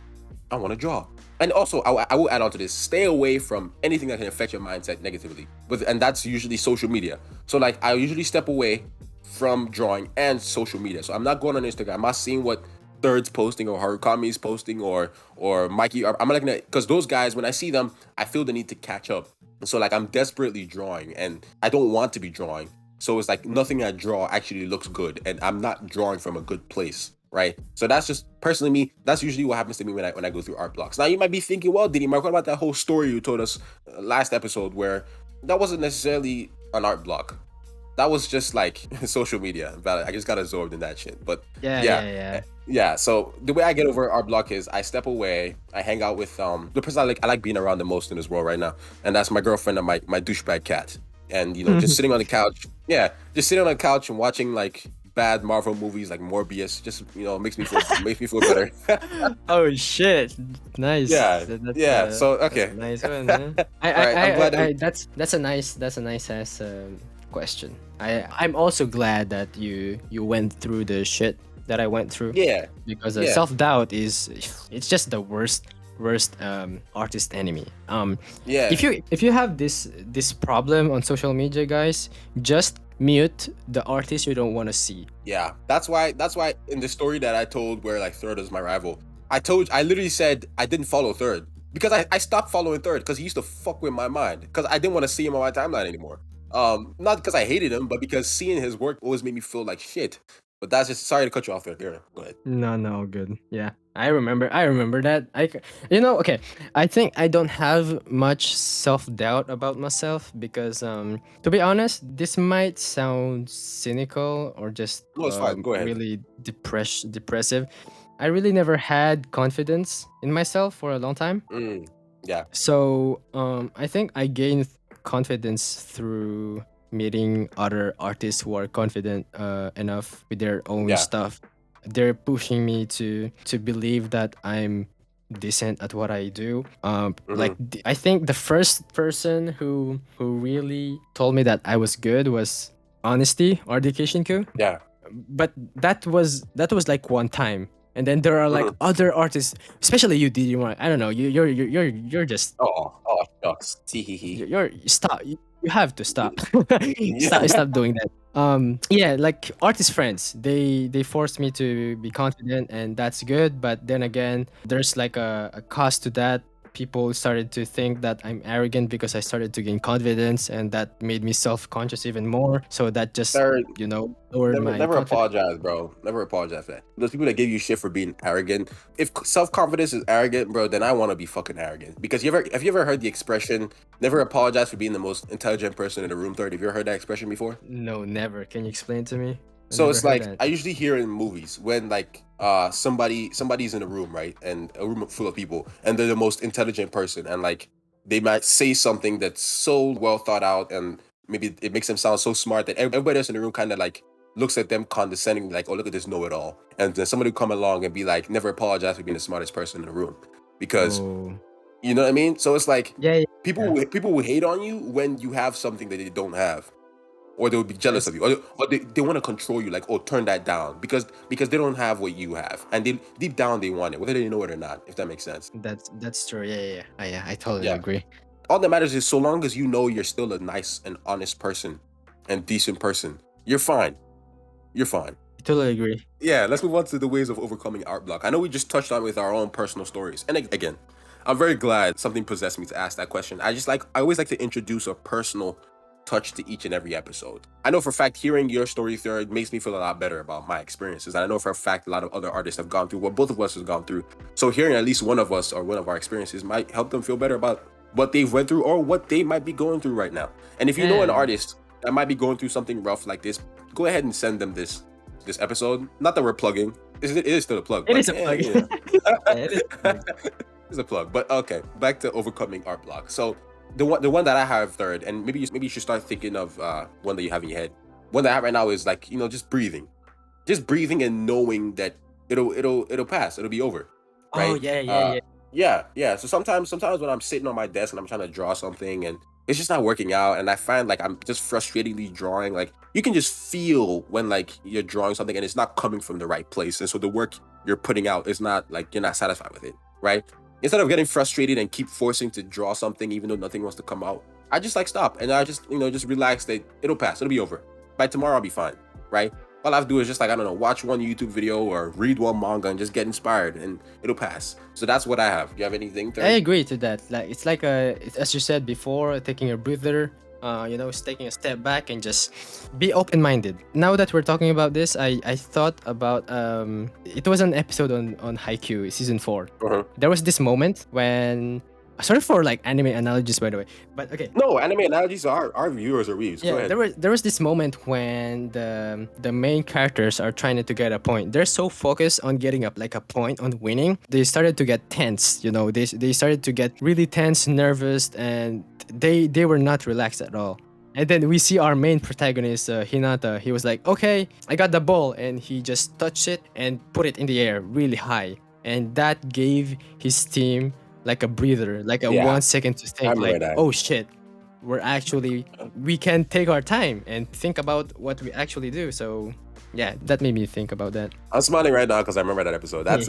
I want to draw. And also, I will add on to this: stay away from anything that can affect your mindset negatively. And that's usually social media. So like, I usually step away from drawing and social media. So I'm not going on Instagram. I'm not seeing what Third's posting or Harukami's posting or Mikey. I'm not looking at because those guys, when I see them, I feel the need to catch up. So like I'm desperately drawing and I don't want to be drawing. So it's like nothing I draw actually looks good and I'm not drawing from a good place. Right. So that's just personally me. That's usually what happens to me when I go through art blocks. Now you might be thinking, well, Diddy Mark, what about that whole story you told us last episode where that wasn't necessarily an art block? That was just like social media. I just got absorbed in that shit. But yeah, yeah, yeah, yeah. yeah. So the way I get over art block is I step away. I hang out with the person I like being around the most in this world right now, and that's my girlfriend and my douchebag cat. And just sitting on the couch. Yeah, just sitting on the couch and watching like bad Marvel movies like Morbius. Just makes me feel better. Oh shit! Nice. Yeah, yeah. So That's a okay, nice one. Huh? all right. I'm glad that That's a nice ass question. I'm also glad that you went through the shit that I went through yeah, because yeah, self doubt is it's just the worst artist enemy. yeah. If you have this problem on social media, guys, just mute the artist you don't want to see. Yeah, that's why in the story that I told where like Third is my rival, I literally said I didn't follow Third because I stopped following Third because he used to fuck with my mind because I didn't want to see him on my timeline anymore. Not because I hated him, but because seeing his work always made me feel like shit. But that's just sorry to cut you off there. Here, go ahead. No, no, good. Yeah, I remember. I remember that. Okay. I think I don't have much self doubt about myself because, to be honest, this might sound cynical or just No, it's fine. Go ahead. really depressive. I really never had confidence in myself for a long time. Mm, yeah, So, I think I gained confidence through meeting other artists who are confident enough with their own yeah. stuff. They're pushing me to believe that I'm decent at what I do. Hmm. I think the first person who really told me that I was good was Honesty or Education Coup, Yeah. but that was like one time, and then there are like Hmm. other artists, especially you, Didi. I don't know, you're just Oh, shucks. Tee hee hee. you're stop. You have to stop. Yeah. Stop doing that. Yeah, like artist friends, they forced me to be confident, and that's good. But then again, there's like a cost to that. People started to think that I'm arrogant because I started to gain confidence, and that made me self-conscious even more. So that just Third, lowered never, my never confidence. apologize, bro. Never apologize for that. Those people that give you shit for being arrogant. If self confidence is arrogant, bro, then I want to be fucking arrogant. Because have you ever heard the expression "never apologize for being the most intelligent person in the room"? Third, have you ever heard that expression before? No, never. Can you explain to me? I So never it's heard like that. I usually hear in movies when like somebody's in a room, right, and a room full of people, and they're the most intelligent person, and like they might say something that's so well thought out, and maybe it makes them sound so smart that everybody else in the room kind of like looks at them condescending, like, oh, look at this know-it-all, and then somebody would come along and be like, never apologize for being the smartest person in the room, because Oh, you know what I mean. So it's like yeah, yeah, yeah. people will hate on you when you have something that they don't have, or they would be jealous That's of you, or they want to control you, like, oh, turn that down, because they don't have what you have, and they deep down they want it, whether they know it or not, if that makes sense. that's true. Yeah, yeah, yeah. I totally Yeah, agree. all that matters is so long as you know you're still a nice and honest person and decent person, you're fine. You're fine. I totally agree. Yeah, let's move on to the ways of overcoming art block. I know we just touched on with our own personal stories, and again, I'm very glad something possessed me to ask that question. I always like to introduce a personal touch to each and every episode. I know for a fact hearing your story third makes me feel a lot better about my experiences. And I know for a fact a lot of other artists have gone through what both of us have gone through. So hearing at least one of us or one of our experiences might help them feel better about what they've went through or what they might be going through right now. And if you know an Yeah, artist that might be going through something rough like this, go ahead and send them this episode. Not that we're plugging. It is still a plug, it but is a yeah, plug. you know. Yeah, it is a plug. It's a plug. But okay, back to overcoming art block. So the one that I have third, and maybe you should start thinking of one that you have in your head. One that I have right now is like, just breathing and knowing that it'll pass. It'll be over, Oh right? yeah, yeah, yeah. Yeah. So sometimes when I'm sitting on my desk and I'm trying to draw something and it's just not working out, and I find like I'm just frustratingly drawing. Like you can just feel when like you're drawing something and it's not coming from the right place, and so the work you're putting out is not like you're not satisfied with it, right? Instead of getting frustrated and keep forcing to draw something even though nothing wants to come out, I just like stop and I just just relax that it'll pass, it'll be over. By tomorrow I'll be fine, right? All I have to do is just like, I don't know, watch one YouTube video or read one manga and just get inspired and it'll pass. So that's what I have. Do you have anything I third? agree to that. Like it's like as you said before, taking a breather. It's taking a step back and just be open-minded. Now that we're talking about this, I thought about it was an episode on Haikyuu season 4. Uh-huh. There was this moment when, sorry for like anime analogies by the way, but okay. No, anime analogies are our viewers or weaves. Go Yeah, ahead. there was this moment when the main characters are trying to get a point. They're so focused on getting up like a point on winning. They started to get tense. They started to get really tense, nervous, and they were not relaxed at all. And then we see our main protagonist, Hinata. He was like, "Okay, I got the ball," and he just touched it and put it in the air really high, and that gave his team like a breather, like a Yeah, 1 second to I think, remember like, that. "Oh shit, we can take our time and think about what we actually do." So yeah, that made me think about that. I'm smiling right now because I remember that episode. Yeah, That's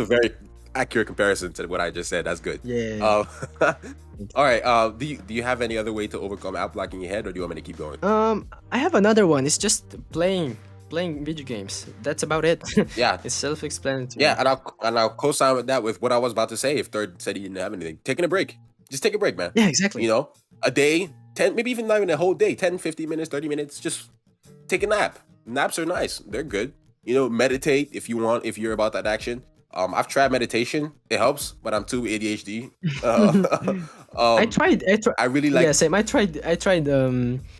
a very accurate comparison to what I just said. That's good. yeah. Uh, all right. Do you have any other way to overcome app blocking your head, or do you want me to keep going? I have another one. It's just playing video games. That's about it. Yeah, It's self-explanatory. yeah, and I'll co-sign with that with what I was about to say. If third said he didn't have anything, taking a break. Just take a break, man. Yeah, exactly. A day, 10, maybe even not even a whole day, 10, 15 minutes, 30 minutes. Just take a nap. naps are nice. They're good. Meditate if you want, if you're about that action. I've tried meditation. It helps, but I'm too ADHD. I Um, tried. I tried. I really Yeah, like. same. I tried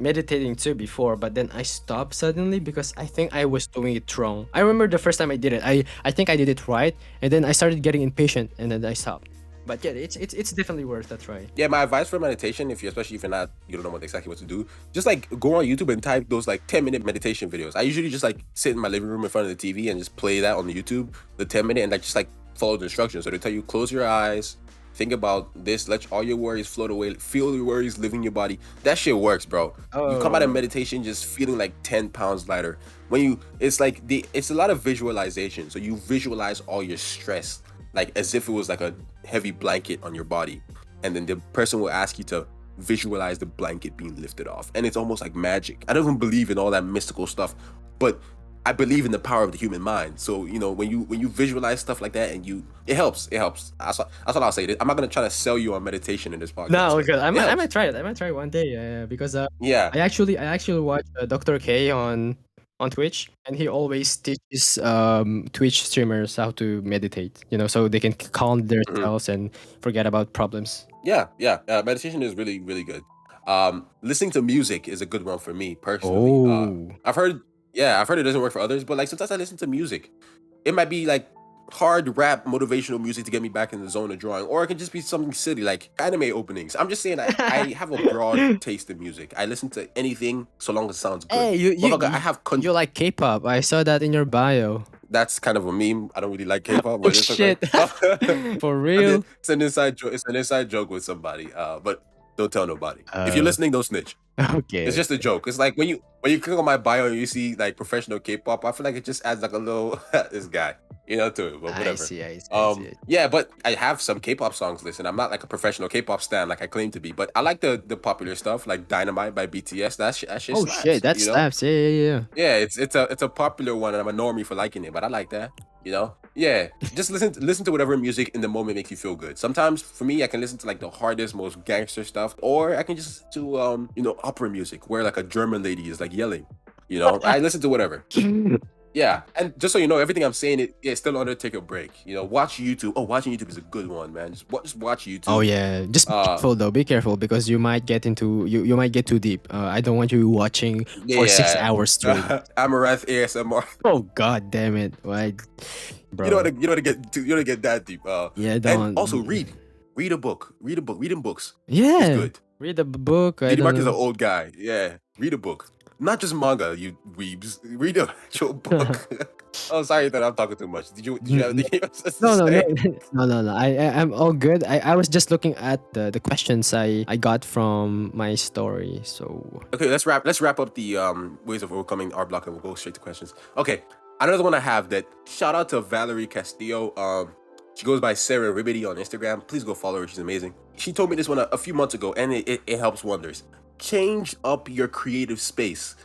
meditating too before, but then I stopped suddenly because I think I was doing it wrong. I remember the first time I did it. I think I did it right, and then I started getting impatient, and then I stopped. But yeah, it's definitely worth a try. Yeah, my advice for meditation, especially if you don't know exactly what to do, just like go on YouTube and type those like 10-minute meditation videos. I usually just like sit in my living room in front of the TV and just play that on the YouTube, the 10-minute, and like just like follow the instructions. So they tell you close your eyes, think about this, let all your worries float away, feel your worries living your body. That shit works, bro. You come out of Oh, meditation just feeling like 10 pounds lighter. It's like it's a lot of visualization. So you visualize all your stress like as if it was like a heavy blanket on your body, and then the person will ask you to visualize the blanket being lifted off, and it's almost like magic. I don't even believe in all that mystical stuff, but I believe in the power of the human mind. So when you visualize stuff like that, and it helps. That's what I'll say. I'm not gonna try to sell you on meditation in this podcast, no, but okay. I it might I helps. might try it. I might try one day. Because Yeah. I actually watch Dr. K on Twitch, and he always teaches Twitch streamers how to meditate. So they can calm Mhm. themselves and forget about problems. Yeah. Meditation is really, really good. Listening to music is a good one for me personally. Oh, I've heard it doesn't work for others, but like sometimes I listen to music. It might be like hard rap motivational music to get me back in the zone of drawing, or it can just be something silly like anime openings. I'm just saying I have a broad taste in music. I listen to anything so long as it sounds good. hey, you you Motherfucker, I you have you like K-pop? I saw that in your bio. that's kind of a meme. I don't really like K-pop, Oh but it's okay. shit, for real? It's an inside joke. It's an inside joke with somebody. But don't tell nobody. If you're Uh, listening, don't snitch. It's okay, just a okay. joke. It's like when you click on my bio and you see like professional K-pop, I feel like it just adds like a little this guy, to it. But I whatever. see, I see, I see. Yeah, but I have some K-pop songs listened. I'm not like a professional K-pop stan like I claim to be, but I like the popular stuff like Dynamite by BTS. That shit Oh shit, slaps. that slaps. Yeah, yeah, Yeah, it's a popular one, and I'm a normie for liking it, but I like that. Yeah. Just listen to whatever music in the moment makes you feel good. Sometimes for me, I can listen to like the hardest, most gangster stuff, or I can just listen to opera music where like a German lady is like yelling. I listen to whatever. yeah. Yeah, and just so you know, everything I'm saying it's still under take a break. Watch YouTube. Oh, watching YouTube is a good one, man. Just watch Oh YouTube. yeah, just be Uh, careful though. Be careful because you might get into you might get too deep. I don't want you watching for six yeah, hours straight. Amaranth ASMR. Oh god damn it! Why, You don't bro? want to you don't want to get you don't want to get that deep. Yeah, And don't. also read a book. Reading books is Yeah, good. read a book. I Diddy don't Mark is an know. old guy. Yeah, read a book, not just manga. You weebs, read a actual book. Oh, sorry that I'm talking too much. Did you have anything else to No, no, no, say? no. I'm all good. I was just looking at the questions I got from my story. So Okay, let's wrap up the ways of overcoming our block, and we'll go straight to questions. Okay, another one I have that shout out to Valerie Castillo. She goes by Sarah Ribity on Instagram. Please go follow her. She's amazing. She told me this one a few months ago, and it helps wonders. Change up your creative space.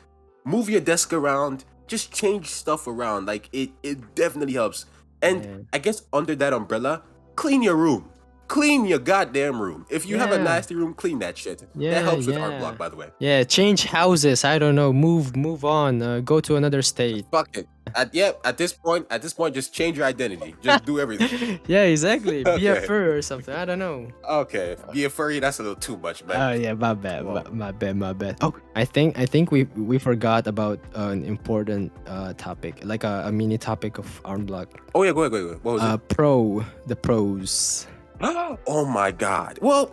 Move your desk around. Just change stuff around. Like it definitely helps. And yeah, I guess under that umbrella, clean your room. Clean your goddamn room. If you have a yeah, nasty room, clean that shit. That yeah, helps with art block, yeah, by the way. yeah. Change houses. I don't know. Move on. Go to another state. Fuck it. At this point, just change your identity. Just do everything. Yeah, exactly. Be a Okay. fur or something. I don't know. Okay. Be a furry. That's a little too much, man. Oh yeah, my bad, Come my, on. my bad, my bad. Oh, I think we forgot about an important topic, like a mini topic of arm block. Oh yeah, go ahead. What was it? The pros. Oh my god. Well,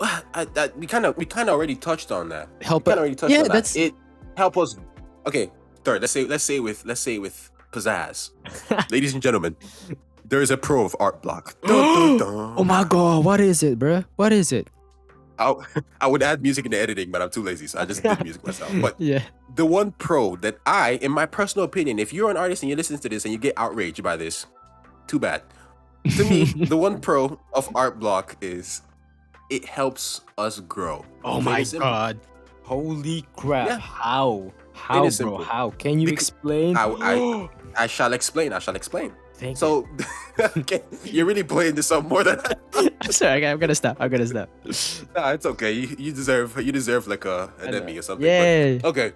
we kind of already touched on that. We Help. kind of already touched Yeah, on that. that's. It help us. Okay. Third. Let's say with pizzazz, ladies and gentlemen. There is a pro of art block. Dun, dun, Oh dun. my god, what is it, bruh? What is it? I, I would add music in the editing, but I'm too lazy, so I just did music myself. But Yeah. the one pro that in my personal opinion, if you're an artist and you listen to this and you get outraged by this, too bad. To me, the one pro of art block is it helps us grow. Oh Plain my and simple. god. Holy crap. Yeah, How? plain How, and bro? simple. How? Can you Bec- explain? I shall explain. Thank you. So okay, you're really playing this up more than I'm sorry. Okay, I'm gonna stop. I'm gonna stop. nah, it's okay. You deserve like I an know. Emmy or something. But Yay. okay.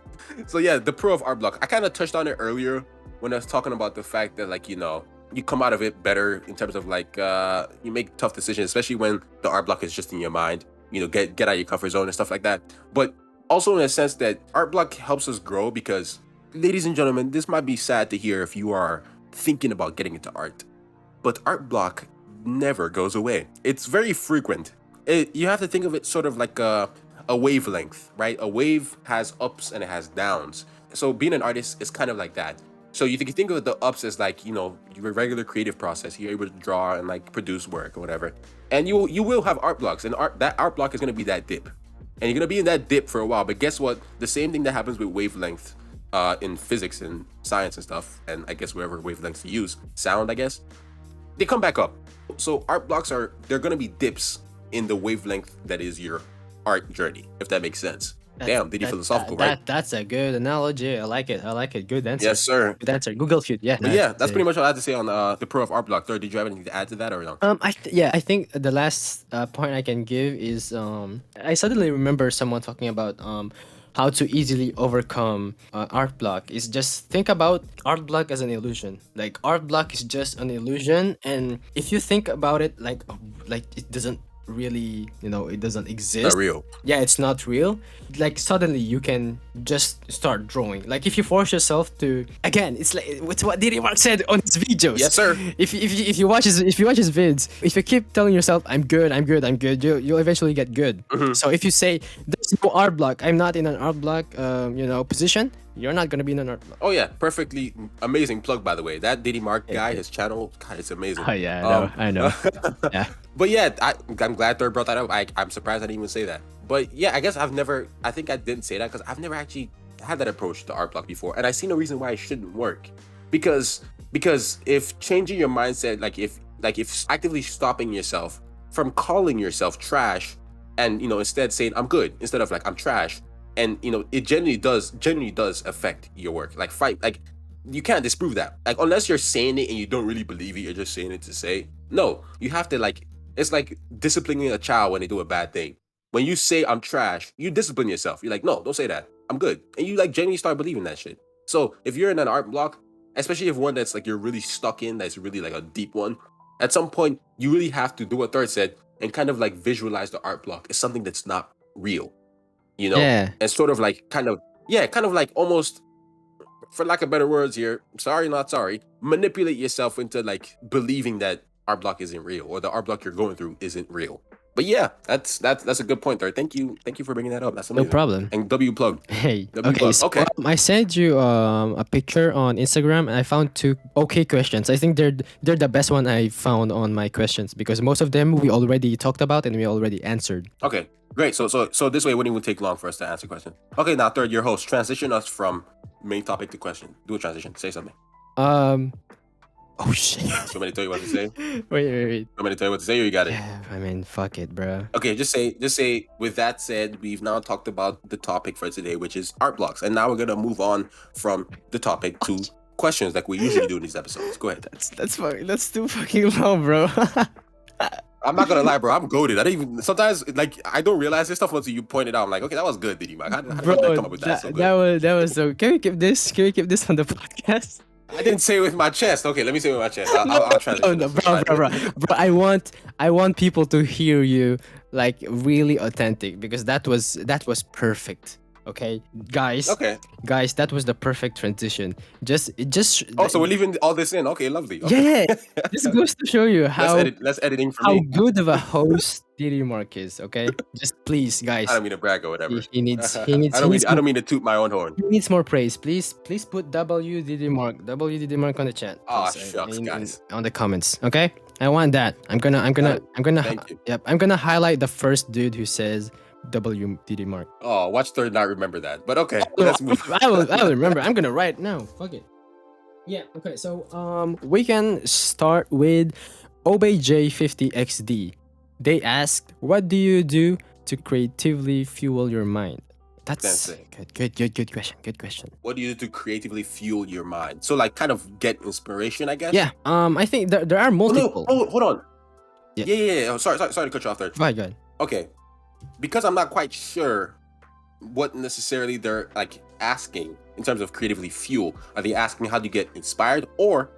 So yeah, the pro of art block. I kind of touched on it earlier when I was talking about the fact that like, you come out of it better in terms of like you make tough decisions, especially when the art block is just in your mind. Get out of your comfort zone and stuff like that. But also in a sense that art block helps us grow because, ladies and gentlemen, this might be sad to hear if you are thinking about getting into art, but art block never goes away. It's very frequent. You have to think of it sort of like a wavelength, right? A wave has ups and it has downs. So being an artist is kind of like that. So you think of the ups as like, your regular creative process. You're able to draw and like produce work or whatever. And you will have art blocks, and that art block is gonna be that dip. And you're gonna be in that dip for a while. But guess what? The same thing that happens with wavelength in physics and science and stuff, and I guess whatever wavelengths you use, sound, I guess, they come back up. So art blocks they're gonna be dips in the wavelength that is your art journey, if that makes sense. Damn, did you philosophical, right? That's a good analogy. I like it. I like it. Good answer. Yes, sir. Good answer. Google Shoot. Yeah. But yeah, that's pretty much all I had to say on the pro of art block. Third, did you have anything to add to that or no? I think the last point I can give is I suddenly remember someone talking about how to easily overcome art block. Is just think about art block as an illusion. Like art block is just an illusion, and if you think about it, like it doesn't really, it doesn't Not exist. real. Yeah, it's not real. Like suddenly you can just start drawing. Like if you force yourself to, again, it's like it's what Diddy Mark said on his videos. Yes, sir. If you watch his vids, if you keep telling yourself I'm good, you'll eventually get good. So if you say there's no art block, I'm not in an art block position, you're not gonna be in an art block. Oh yeah, perfectly amazing plug, by the way. That Diddy Mark guy, his channel, God, it's amazing. Oh yeah, I know. Yeah. But yeah, I'm glad Third brought that up. I'm surprised I didn't even say that. But yeah, I guess I think I didn't say that because I've never actually had that approach to art block before, and I see no reason why it shouldn't work. Because if changing your mindset, if actively stopping yourself from calling yourself trash, and instead saying I'm good instead of like I'm trash, and it genuinely does affect your work. Like you can't disprove that. Like unless you're saying it and you don't really believe it, you're just saying it to say. No, you have to like. It's like disciplining a child when they do a bad thing. When you say I'm trash, you discipline yourself. You're like, no, don't say that. I'm good. And you like genuinely start believing that shit. So if you're in an art block, especially if one that's like you're really stuck in, that's really like a deep one, at some point you really have to do what Third said and kind of like visualize the art block as something that's not real. Yeah. And sort of like kind of like almost, for lack of better words here, sorry, not sorry, manipulate yourself into like believing that art block isn't real or the art block you're going through isn't real. But yeah, that's a good point there. Thank you for bringing that up. That's amazing. No problem. And W plug. Hey, W okay, plug. so Okay. I sent you a picture on Instagram, and I found two okay questions. I think they're the best one I found on my questions because most of them we already talked about and we already answered. Okay. Great. So this way it wouldn't even take long for us to answer question. Okay, now Third, your host, transition us from main topic to question. Do a transition. Say something. Oh shit. Somebody tell you what to say? Wait. Somebody tell you what to say or you got it? Yeah, I mean, fuck it, bro. Okay, just say, with that said, we've now talked about the topic for today, which is art blocks. And now we're going to move on from the topic to questions like we usually do in these episodes. Go ahead. That's too fucking long, bro. I'm not going to lie, bro. I'm goated. I don't even, sometimes, like, I don't realize this stuff until you point it out. I'm like, okay, that was good, Diddy, man. How did you come up with that? So good. That was so. Can we keep this? Can we keep this on the podcast? I didn't say it with my chest. Okay, let me say it with my chest. I'll transition. No, bro. I want people to hear you like really authentic because that was perfect. Okay, guys. Okay. Guys, that was the perfect transition. Just. Oh, so we're leaving all this in. Okay, lovely. Okay. Yeah. This goes to show you less editing for how me. good of a host Diddy Mark is. Okay, just please, guys. I don't mean to brag or whatever. He needs. I don't mean to toot my own horn. He needs more praise. Please put W Diddy Mark on the chat. Oh, please, shucks, guys. on the comments. Okay, I want that. I'm gonna. Thank you. Yep. I'm gonna highlight the first dude who says W Diddy Mark. Oh, watch Third not remember that. But okay, let's move. I will remember. I'm gonna write now. Fuck it. Yeah. Okay. So we can start with OBJ50XD. They asked, "What do you do to creatively fuel your mind?" That's Sensei. good question. Good question. What do you do to creatively fuel your mind? So like kind of get inspiration, I guess. Yeah. I think there are Oh no! multiple. Oh, hold on. Yeah. Yeah. Oh, sorry to cut you off there. Go ahead. Go ahead. Okay, because I'm not quite sure what necessarily they're like asking in terms of creatively fuel. Are they asking how do you get inspired, or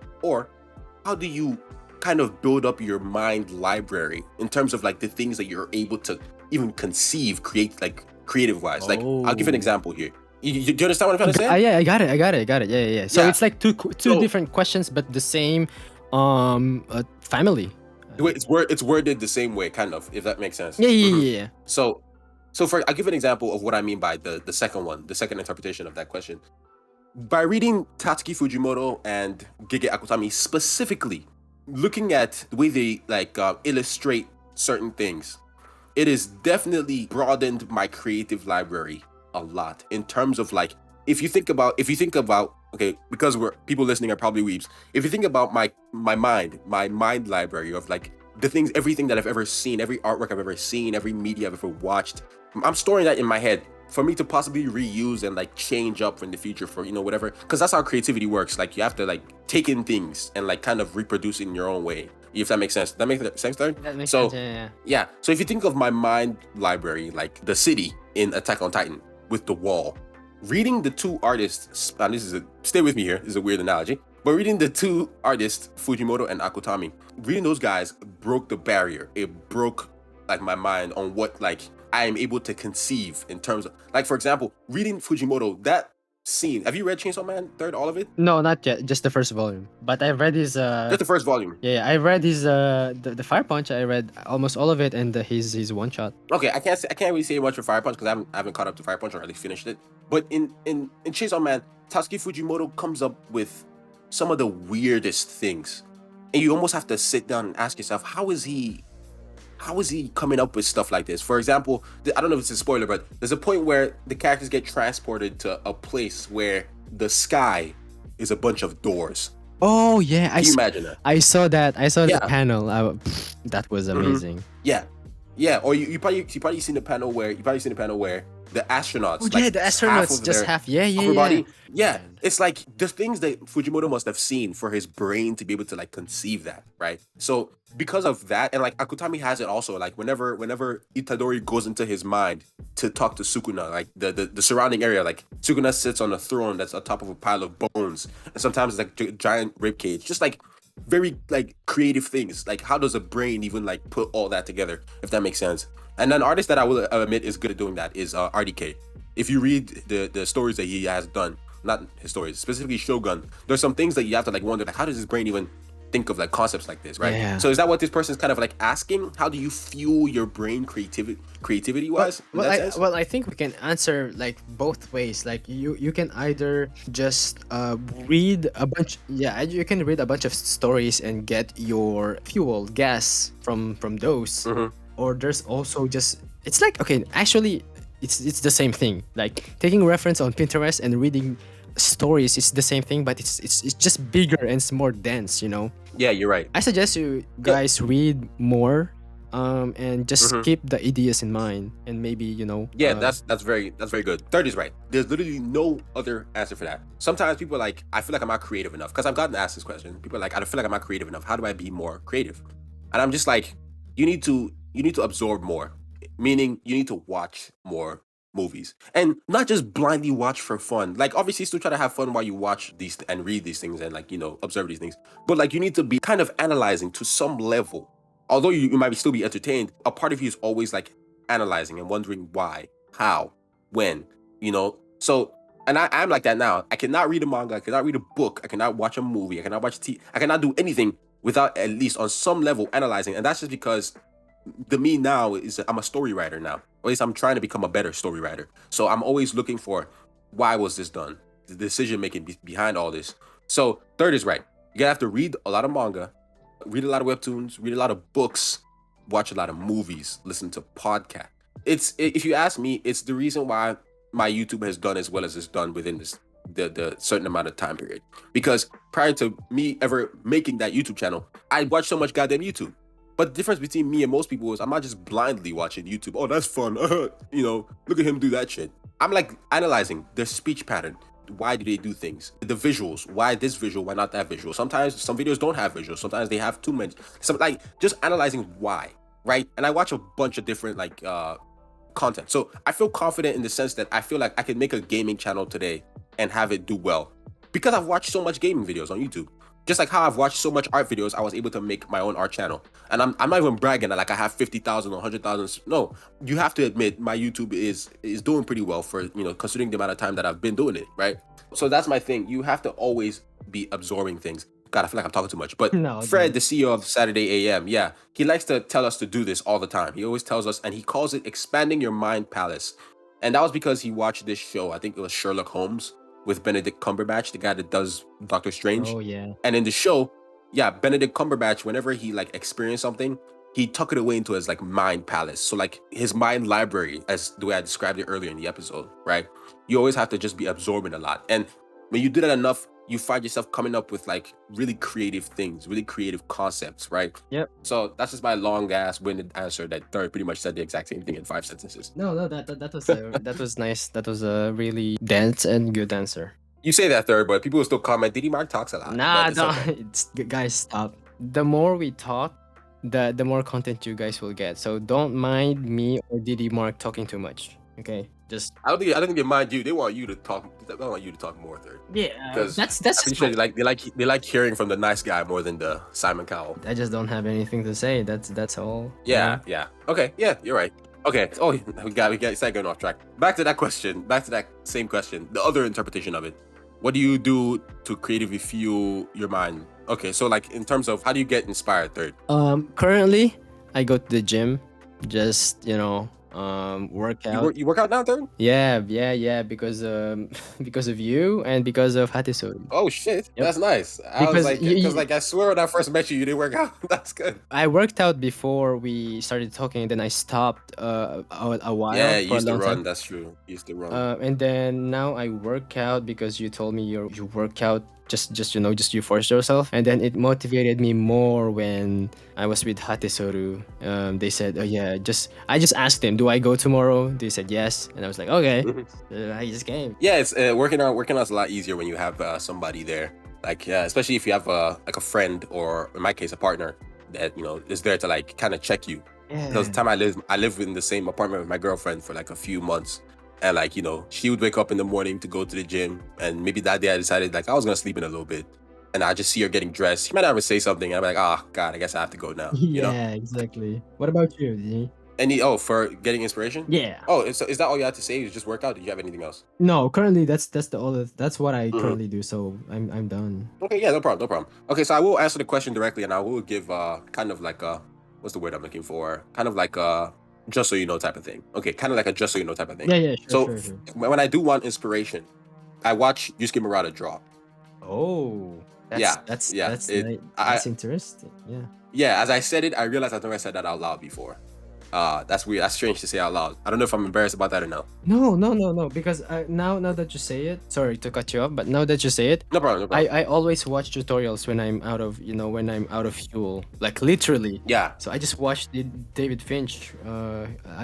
how do you kind of build up your mind library in terms of like the things that you're able to even conceive, create like creative wise? Like I'll give an Oh. example here. Do you understand what I'm trying to say? Yeah, I got it. Yeah. So Yeah. it's like two So different questions, but the same family. it's worded the same way, kind of, if that makes sense. Yeah. So for I'll give an example of what I mean by the second one, the second interpretation of that question. By reading Tatsuki Fujimoto and Gege Akutami specifically, looking at the way they like illustrate certain things, it has definitely broadened my creative library a lot in terms of like if you think about okay, because we're people listening are probably weebs. If you think about my mind library of like the things, everything that I've ever seen, every artwork I've ever seen, every media I've ever watched, I'm storing that in my head for me to possibly reuse and like change up in the future for whatever, because that's how creativity works. Like you have to like take in things and like kind of reproduce it in your own way, if that makes sense. That makes sense there? That makes So sense. Yeah. so if you think of my mind library, like the city in Attack on Titan with the wall, reading the two artists, and stay with me here, this is a weird analogy, but reading the two artists, Fujimoto and Akutami, reading those guys broke the barrier. It broke like my mind on what like I am able to conceive in terms of, like, for example, reading Fujimoto, that scene. Have you read Chainsaw Man third, all of it? No, not yet. Just the first volume. But I read his Just the first volume. yeah, I read his the Fire Punch. I read almost all of it, and his one shot. Okay, I can't really say much for Fire Punch because I haven't caught up to Fire Punch or at least finished it. But in Chainsaw Man, Tatsuki Fujimoto comes up with some of the weirdest things, and you almost have to sit down and ask yourself, how is he coming up with stuff like this? For example, I don't know if it's a spoiler, but there's a point where the characters get transported to a place where the sky is a bunch of doors. Oh yeah, Can you imagine that? I saw that. I saw Yeah. the panel. That was amazing. Yeah. Or you probably seen the panel where the astronauts. Oh yeah, the astronauts just have upper body. Yeah, Man. it's like the things that Fujimoto must have seen for his brain to be able to like conceive that, right? So because of that, and like Akutami has it also, like whenever Itadori goes into his mind to talk to Sukuna, like the surrounding area, like Sukuna sits on a throne that's on top of a pile of bones, and sometimes it's like a giant rib cage, just like very like creative things. Like how does a brain even like put all that together, if that makes sense? And an artist that I will admit is good at doing that is RDK. If you read the stories that he has done, not his stories, specifically Shogun, there's some things that you have to like wonder, like how does his brain even think of like concepts like this, right? Yeah. So is that what this person's kind of like asking? How do you fuel your brain creativity wise? Well, I think we can answer like both ways. Like you can either just read a bunch. Yeah, you can read a bunch of stories and get your fuel gas from those. Or there's also just, it's like, okay, actually it's the same thing. Like taking reference on Pinterest and reading stories is the same thing, but it's just bigger and it's more dense, Yeah, you're right. I suggest you guys read more and just keep the ideas in mind, and maybe Yeah, that's very good. Third is right. There's literally no other answer for that. Sometimes people are like, I feel like I'm not creative enough, because I've gotten asked this question. People are like, I feel like I'm not creative enough. How do I be more creative? And I'm just like, you need to absorb more, meaning you need to watch more movies, and not just blindly watch for fun. Like obviously still try to have fun while you watch these and read these things and like observe these things, but like you need to be kind of analyzing to some level. Although you might still be entertained, a part of you is always like analyzing and wondering why, how, when, so. And I'm like that now. I cannot read a manga, I cannot read a book, I cannot watch a movie, I cannot watch I cannot do anything without at least on some level analyzing. And that's just because the me now is I'm a story writer now. Or at least I'm trying to become a better story writer. So I'm always looking for, why was this done? The decision making behind all this. So third is right. You're gonna have to read a lot of manga, read a lot of webtoons, read a lot of books, watch a lot of movies, listen to podcasts. If you ask me, it's the reason why my YouTube has done as well as it's done within this the certain amount of time period. Because prior to me ever making that YouTube channel, I watched so much goddamn YouTube. But the difference between me and most people is I'm not just blindly watching YouTube. Oh, that's fun. Look at him do that shit. I'm like analyzing their speech pattern. Why do they do things? The visuals. Why this visual? Why not that visual? Sometimes some videos don't have visuals. Sometimes they have too many. Some like just analyzing why, right? And I watch a bunch of different like content. So I feel confident in the sense that I feel like I could make a gaming channel today and have it do well because I've watched so much gaming videos on YouTube. Just like how I've watched so much art videos, I was able to make my own art channel. And I'm not even bragging that like I have 50,000 or 100,000. No, you have to admit my YouTube is doing pretty well for, considering the amount of time that I've been doing it, right? So that's my thing. You have to always be absorbing things. God, I feel like I'm talking too much. But No, Fred, dude. the CEO of Saturday AM, yeah, he likes to tell us to do this all the time. He always tells us, and he calls it expanding your mind palace. And that was because he watched this show. I think it was Sherlock Holmes with Benedict Cumberbatch, the guy that does Doctor Strange. Oh yeah. And in the show, yeah, Benedict Cumberbatch, whenever he like experienced something, he tuck it away into his like mind palace. So like his mind library, as the way I described it earlier in the episode, right? You always have to just be absorbing a lot. And when you do that enough, you find yourself coming up with like really creative things, really creative concepts, right? Yep. So that's just my long ass winded answer that Third pretty much said the exact same thing in 5 sentences. No, that was nice. That was a really dense and good answer. You say that, Third, but people will still comment, Diddy Mark talks a lot. Nah, But it's don't. okay. Guys, stop. The more we talk, the more content you guys will get. So don't mind me or Didi Mark talking too much. Okay, just I don't think they mind you. They want you to talk. They want you to talk more, Third. yeah. Because That's I'm just pretty sure fine. they like hearing from the nice guy more than the Simon Cowell. I just don't have anything to say. That's all. Yeah, yeah. Okay, yeah, you're right. Okay. Oh, we got started going off track. Back to that question. Back to that same question. The other interpretation of it. What do you do to creatively fuel your mind? Okay, so like in terms of how do you get inspired, Third? Currently, I go to the gym. Just work out. You work out now, Third? Yeah. Because because of you and because of Hatisori. Oh shit, Yep. that's nice. I was Because like, because like I swear when I first met you, you didn't work out. That's good. I worked out before we started talking, and then I stopped a while Yeah, you for a used to long run. time. That's true. You used to run. And then now I work out because you told me you work out just you force yourself, and then it motivated me more when I was with Hatesoru. They said, oh yeah, I just asked them, do I go tomorrow? They said yes, and I was like, okay. I just came. Yeah, it's working out's a lot easier when you have somebody there. Like, yeah, especially if you have like a friend or in my case a partner that is there to like kind of check you. Because the time I live in the same apartment with my girlfriend for like a few months, and like she would wake up in the morning to go to the gym, and maybe that day I decided like I was gonna sleep in a little bit, and I just see her getting dressed. She might not even say something, and I'm like, oh God, I guess I have to go now. Yeah, exactly. What about you, D? For getting inspiration. Yeah. Oh, is that all you had to say? Is just work out? Did you have anything else? No, currently that's what I Mhm. currently do. So I'm done. Okay, yeah, no problem, no problem. Okay, so I will answer the question directly, and I will give kind of like a what's the word I'm looking for? Kind of like a just so you know type of thing. Okay, kind of like a just so you know type of thing. Yeah, So sure. when I do want inspiration, I watch Yusuke Murata draw. Oh, Yeah, that's yeah. that's It nice. I That's interesting. Yeah. yeah. As I said it, I realized I think I said that out loud before. That's weird. That's strange to say out loud. I don't know if I'm embarrassed about that or no. No. Because now that you say it, sorry to cut you off, but now that you say it, No problem, no problem. I always watch tutorials when I'm out of when I'm out of fuel, like literally. Yeah, So I just watched David Finch.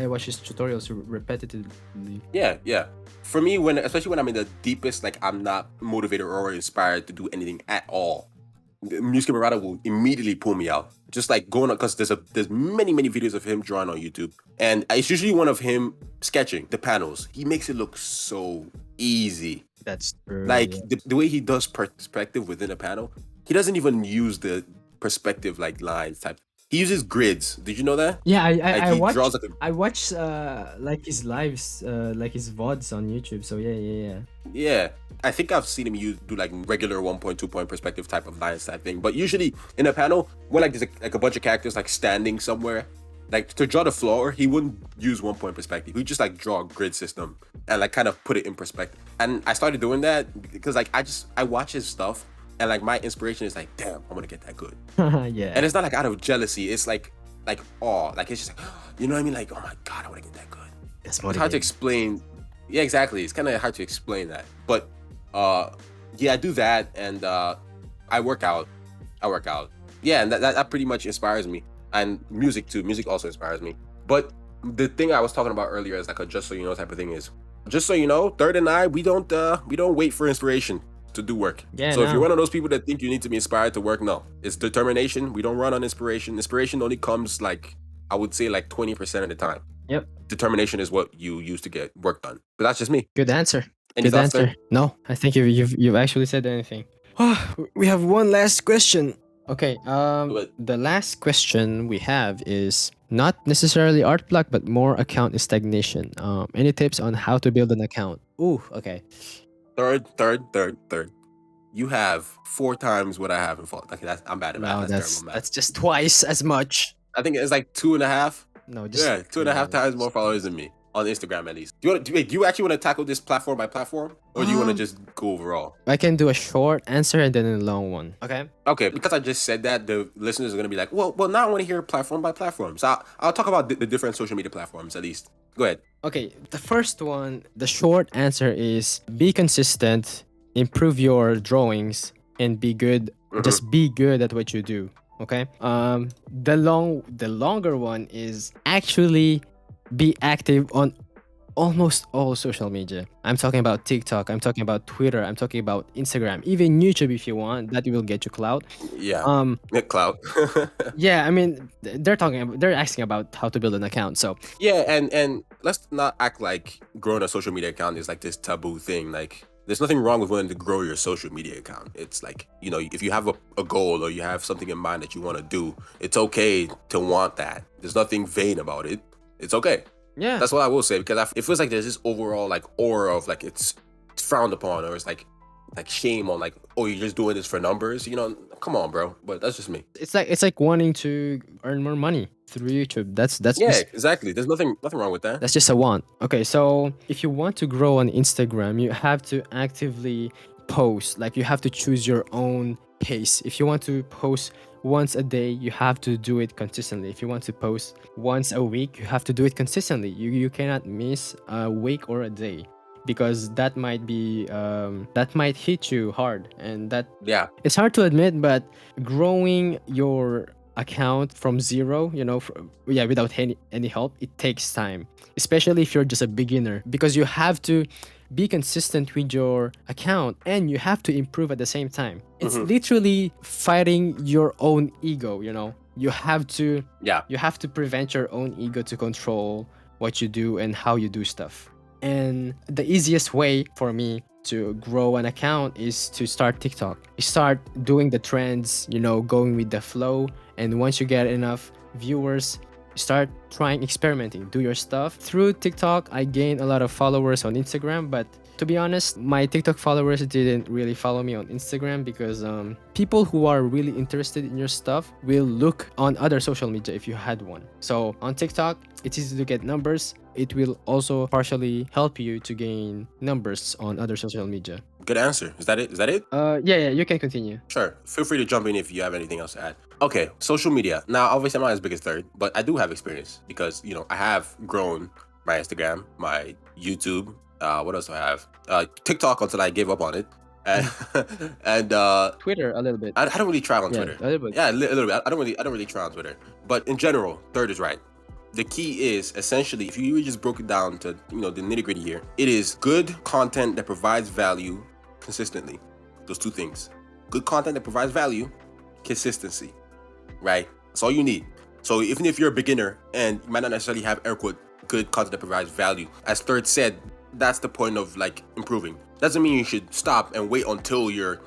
I watch his tutorials repetitively. yeah. For me, especially when I'm in the deepest, like I'm not motivated or inspired to do anything at all, Yusuke Murata will immediately pull me out. Just like going on, because there's many videos of him drawing on YouTube, and it's usually one of him sketching the panels. He makes it look so easy. That's true. Like yeah. the way he does perspective within a panel, he doesn't even use the perspective like lines type. He uses grids. Did you know that? Yeah, Like I he watched draws like a I watched like his lives, like his VODs on YouTube. So yeah. Yeah, I think I've seen him do like regular 1.2 point perspective type of lines type thing. But usually in a panel, when like there's like a bunch of characters like standing somewhere, like to draw the floor, he wouldn't use 1 point perspective. He'd just like draw a grid system and like kind of put it in perspective. And I started doing that because like I watch his stuff and like my inspiration is like, damn, I want to get that good. Yeah. And it's not like out of jealousy. It's like awe. Like it's just like, you know what I mean? Like, oh my God, I want to get that good. That's It's hard to motivating. explain. Yeah, exactly. It's kind of hard to explain that. But yeah, I do that, and I work out. Yeah, and that pretty much inspires me. And music too. Music also inspires me. But the thing I was talking about earlier is like a just so you know type of thing is Just so you know, Third and I, we don't wait for inspiration to do work. Yeah, So if you're no. one of those people that think you need to be inspired to work, no, it's determination. We don't run on inspiration. Inspiration only comes like, I would say, like 20% of the time. Yep. Determination is what you use to get work done. But that's just me. Good answer. Any Good thoughts, answer. Third? No, I think you've actually said anything. We have one last question. Okay. But The last question we have is not necessarily art block, but more account stagnation. Any tips on how to build an account? Ooh. Okay. third. You have 4 times what I have in fault. Okay, I'm bad at math. Wow, That's terrible math. that's just twice as much. I think it's like 2.5. No, just Yeah, two and a half times more followers than me on Instagram at least. Do you actually want to tackle this platform by platform, or do you want to just go overall? I can do a short answer and then a long one. Okay. Okay, because I just said that, the listeners are gonna be like, well, now I want to hear platform by platform. So I'll talk about the different social media platforms at least. Go ahead. Okay, the first one, the short answer is be consistent, improve your drawings, and be good. Just be good at what you do. Okay. The longer one is actually be active on almost all social media. I'm talking about TikTok. I'm talking about Twitter. I'm talking about Instagram. Even YouTube, if you want, that will get you clout. Yeah. Um, Clout. yeah. I mean, they're asking about how to build an account. So Yeah, and let's not act like growing a social media account is like this taboo thing. Like, there's nothing wrong with wanting to grow your social media account. It's like, if you have a goal or you have something in mind that you want to do, it's okay to want that. There's nothing vain about it. It's okay. yeah, That's what I will say, because it feels like there's this overall like aura of like it's frowned upon, or it's like shame on, like, oh, you're just doing this for numbers. Come on, bro. But that's just me. it's like wanting to earn more money through YouTube. That's Yeah, just exactly. There's nothing wrong with that. that's just a want. Okay, so if you want to grow on Instagram, you have to actively post. Like you have to choose your own pace. If you want to post once a day, you have to do it consistently. If you want to post once a week, you have to do it consistently. You cannot miss a week or a day because that might hit you hard, and that Yeah. it's hard to admit, but growing your account from zero, without any help, it takes time, especially if you're just a beginner, because you have to be consistent with your account and you have to improve at the same time. It's literally fighting your own ego, You have to Yeah. you have to prevent your own ego to control what you do and how you do stuff. And the easiest way for me to grow an account is to start TikTok. You start doing the trends, going with the flow. And once you get enough viewers, start trying experimenting, do your stuff. Through TikTok, I gained a lot of followers on Instagram, but to be honest, my TikTok followers didn't really follow me on Instagram because people who are really interested in your stuff will look on other social media if you had one. So on TikTok, it's easy to get numbers. It will also partially help you to gain numbers on other social media. Good answer. Is that it? Yeah, you can continue. Sure. Feel free to jump in if you have anything else to add. Okay, social media. Now, obviously, I'm not as big as Third, but I do have experience because, I have grown my Instagram, my YouTube. What else do I have? TikTok until I gave up on it. And Twitter a little bit. I don't really try on Twitter. A little bit. Yeah, a little bit. I don't really try on Twitter. But in general, Third is right. The key is essentially, if you really just broke it down to the nitty gritty here, it is good content that provides value consistently. Those two things: good content that provides value, consistency. Right? That's all you need. So even if you're a beginner and you might not necessarily have air quote good content that provides value, as Third said, that's the point of like improving. Doesn't mean you should stop and wait until you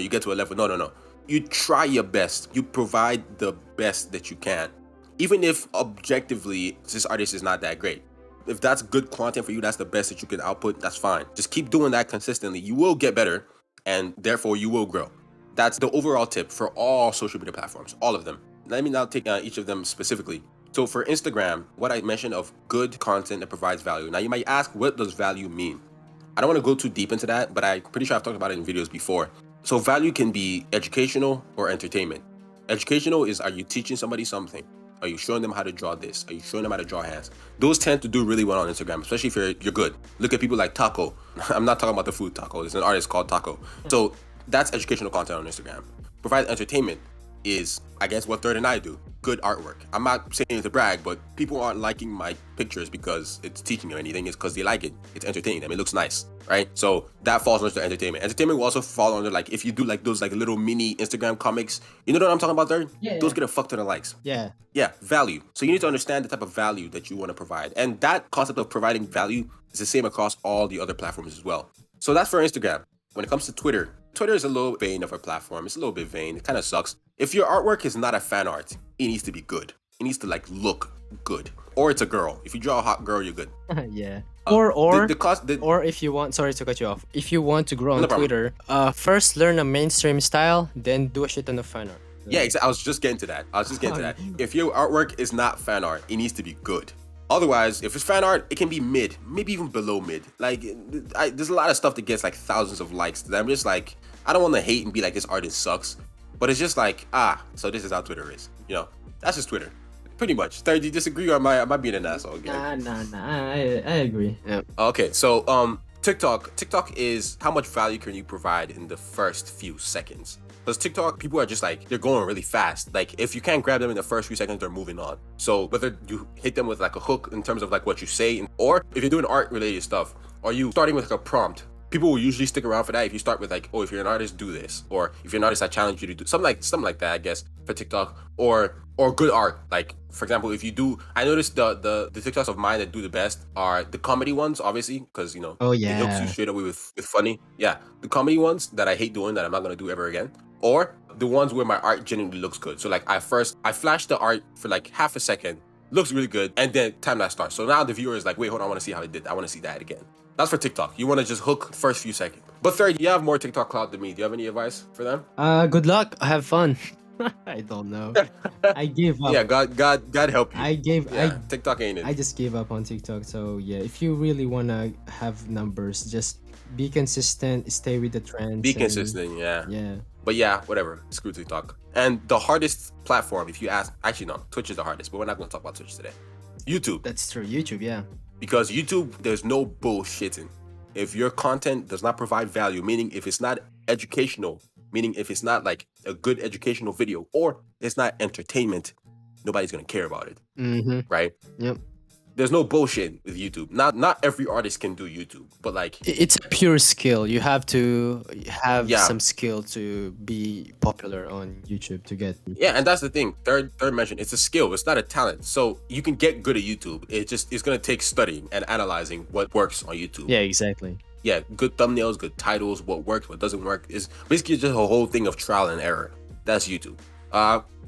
get to a level. No. You try your best. You provide the best that you can. Even if objectively this artist is not that great. If that's good content for you, that's the best that you can output, that's fine. Just keep doing that consistently. You will get better and therefore you will grow. That's the overall tip for all social media platforms, all of them. Let me now take each of them specifically. So for Instagram, what I mentioned of good content that provides value. Now you might ask, what does value mean? I don't want to go too deep into that, but I'm pretty sure I've talked about it in videos before. So value can be educational or entertainment. Educational is, are you teaching somebody something? Are you showing them how to draw this? Are you showing them how to draw hands? Those tend to do really well on Instagram, especially if you're good. Look at people like Taco. I'm not talking about the food Taco. There's an artist called Taco. So that's educational content on Instagram. Provide entertainment. is, I guess, what Third and I do. Good artwork. I'm not saying it to brag, but people aren't liking my pictures because it's teaching them anything. It's because they like it. It's entertaining them. It looks nice, right? So that falls under entertainment. Entertainment will also fall under like if you do like those like little mini Instagram comics. You know what I'm talking about, Third? Yeah, Those yeah. get a fuck ton of likes. Yeah. Yeah, value. So you need to understand the type of value that you want to provide. And that concept of providing value is the same across all the other platforms as well. So that's for Instagram. When it comes to Twitter, Twitter is a little vain of a platform. It's a little bit vain. It kind of sucks. If your artwork is not a fan art, it needs to be good. It needs to like look good. Or it's a girl. If you draw a hot girl, you're good. Yeah. Or The or if you want, sorry to cut you off. If you want to grow on No problem. Twitter, first learn a mainstream style, then do a shit on the fan art. Yeah, exactly. I was just getting to that. If your artwork is not fan art, it needs to be good. Otherwise, if it's fan art, it can be mid, maybe even below mid. Like, there's a lot of stuff that gets like thousands of likes that I'm just like, I don't want to hate and be like, this artist sucks. But it's just like, so this is how Twitter is. You know, that's just Twitter. Pretty much. Third, do you disagree or am I being an asshole again? Nah. I agree. Yeah. Okay, so TikTok is how much value can you provide in the first few seconds? Because TikTok, people are just like, they're going really fast. Like, if you can't grab them in the first few seconds, they're moving on. So whether you hit them with like a hook in terms of like what you say, or if you're doing art related stuff, or you starting with like a prompt, people will usually stick around for that if you start with like, oh, if you're an artist, do this. Or if you're an artist, I challenge you to do something like that, I guess, for TikTok. Or good art. Like, for example, if you do, I noticed the TikToks of mine that do the best are the comedy ones, obviously, because, you know, Oh, it hooks yeah. you straight away with funny. Yeah, the comedy ones that I hate doing that I'm not going to do ever again. Or the ones where my art genuinely looks good. So like I flash the art for like half a second, looks really good, and then time that starts. So now the viewer is like, wait, hold on, I want to see how it did. I want to see that again. That's for TikTok. You want to just hook first few seconds. But Third, you have more TikTok clout than me. Do you have any advice for them? Good luck. Have fun. I don't know. I gave up. Yeah, God help you. I TikTok ain't it. I just gave up on TikTok. So yeah, if you really wanna have numbers, just be consistent, stay with the trends. Be and- consistent, yeah. Yeah. But yeah, whatever. Screw TikTok. And the hardest platform, if you ask, actually no, Twitch is the hardest, but we're not going to talk about Twitch today. YouTube. That's true. YouTube, yeah. Because YouTube, there's no bullshitting. If your content does not provide value, meaning if it's not educational, meaning if it's not like a good educational video, or it's not entertainment, nobody's going to care about it, Mm-hmm. right? Yep. There's no bullshit with YouTube. Not every artist can do YouTube, but like It's a pure skill. You have to have Yeah. some skill to be popular on YouTube to get. yeah, and that's the thing. Third mention, it's a skill. It's not a talent. So you can get good at YouTube. It's gonna take studying and analyzing what works on YouTube. Yeah, exactly. Yeah, good thumbnails, good titles, what works, what doesn't work is basically just a whole thing of trial and error. That's YouTube.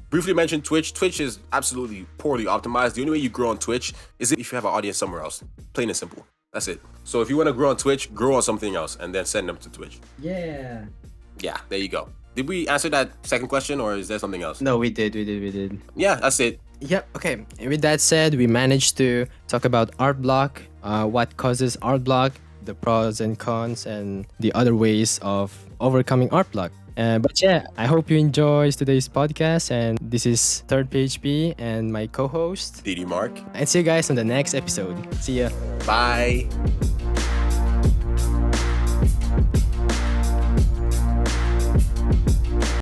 Briefly mentioned Twitch. Twitch is absolutely poorly optimized. The only way you grow on Twitch is if you have an audience somewhere else. Plain and simple. That's it. So if you want to grow on Twitch, grow on something else and then send them to Twitch. Yeah. Yeah, there you go. Did we answer that second question or is there something else? No, we did. Yeah, that's it. Yep. Okay. With that said, we managed to talk about art block, what causes art block, the pros and cons, and the other ways of overcoming art block. But yeah, I hope you enjoyed today's podcast. And this is Third PHP and my co-host. DD Mark. And see you guys on the next episode. See ya. Bye.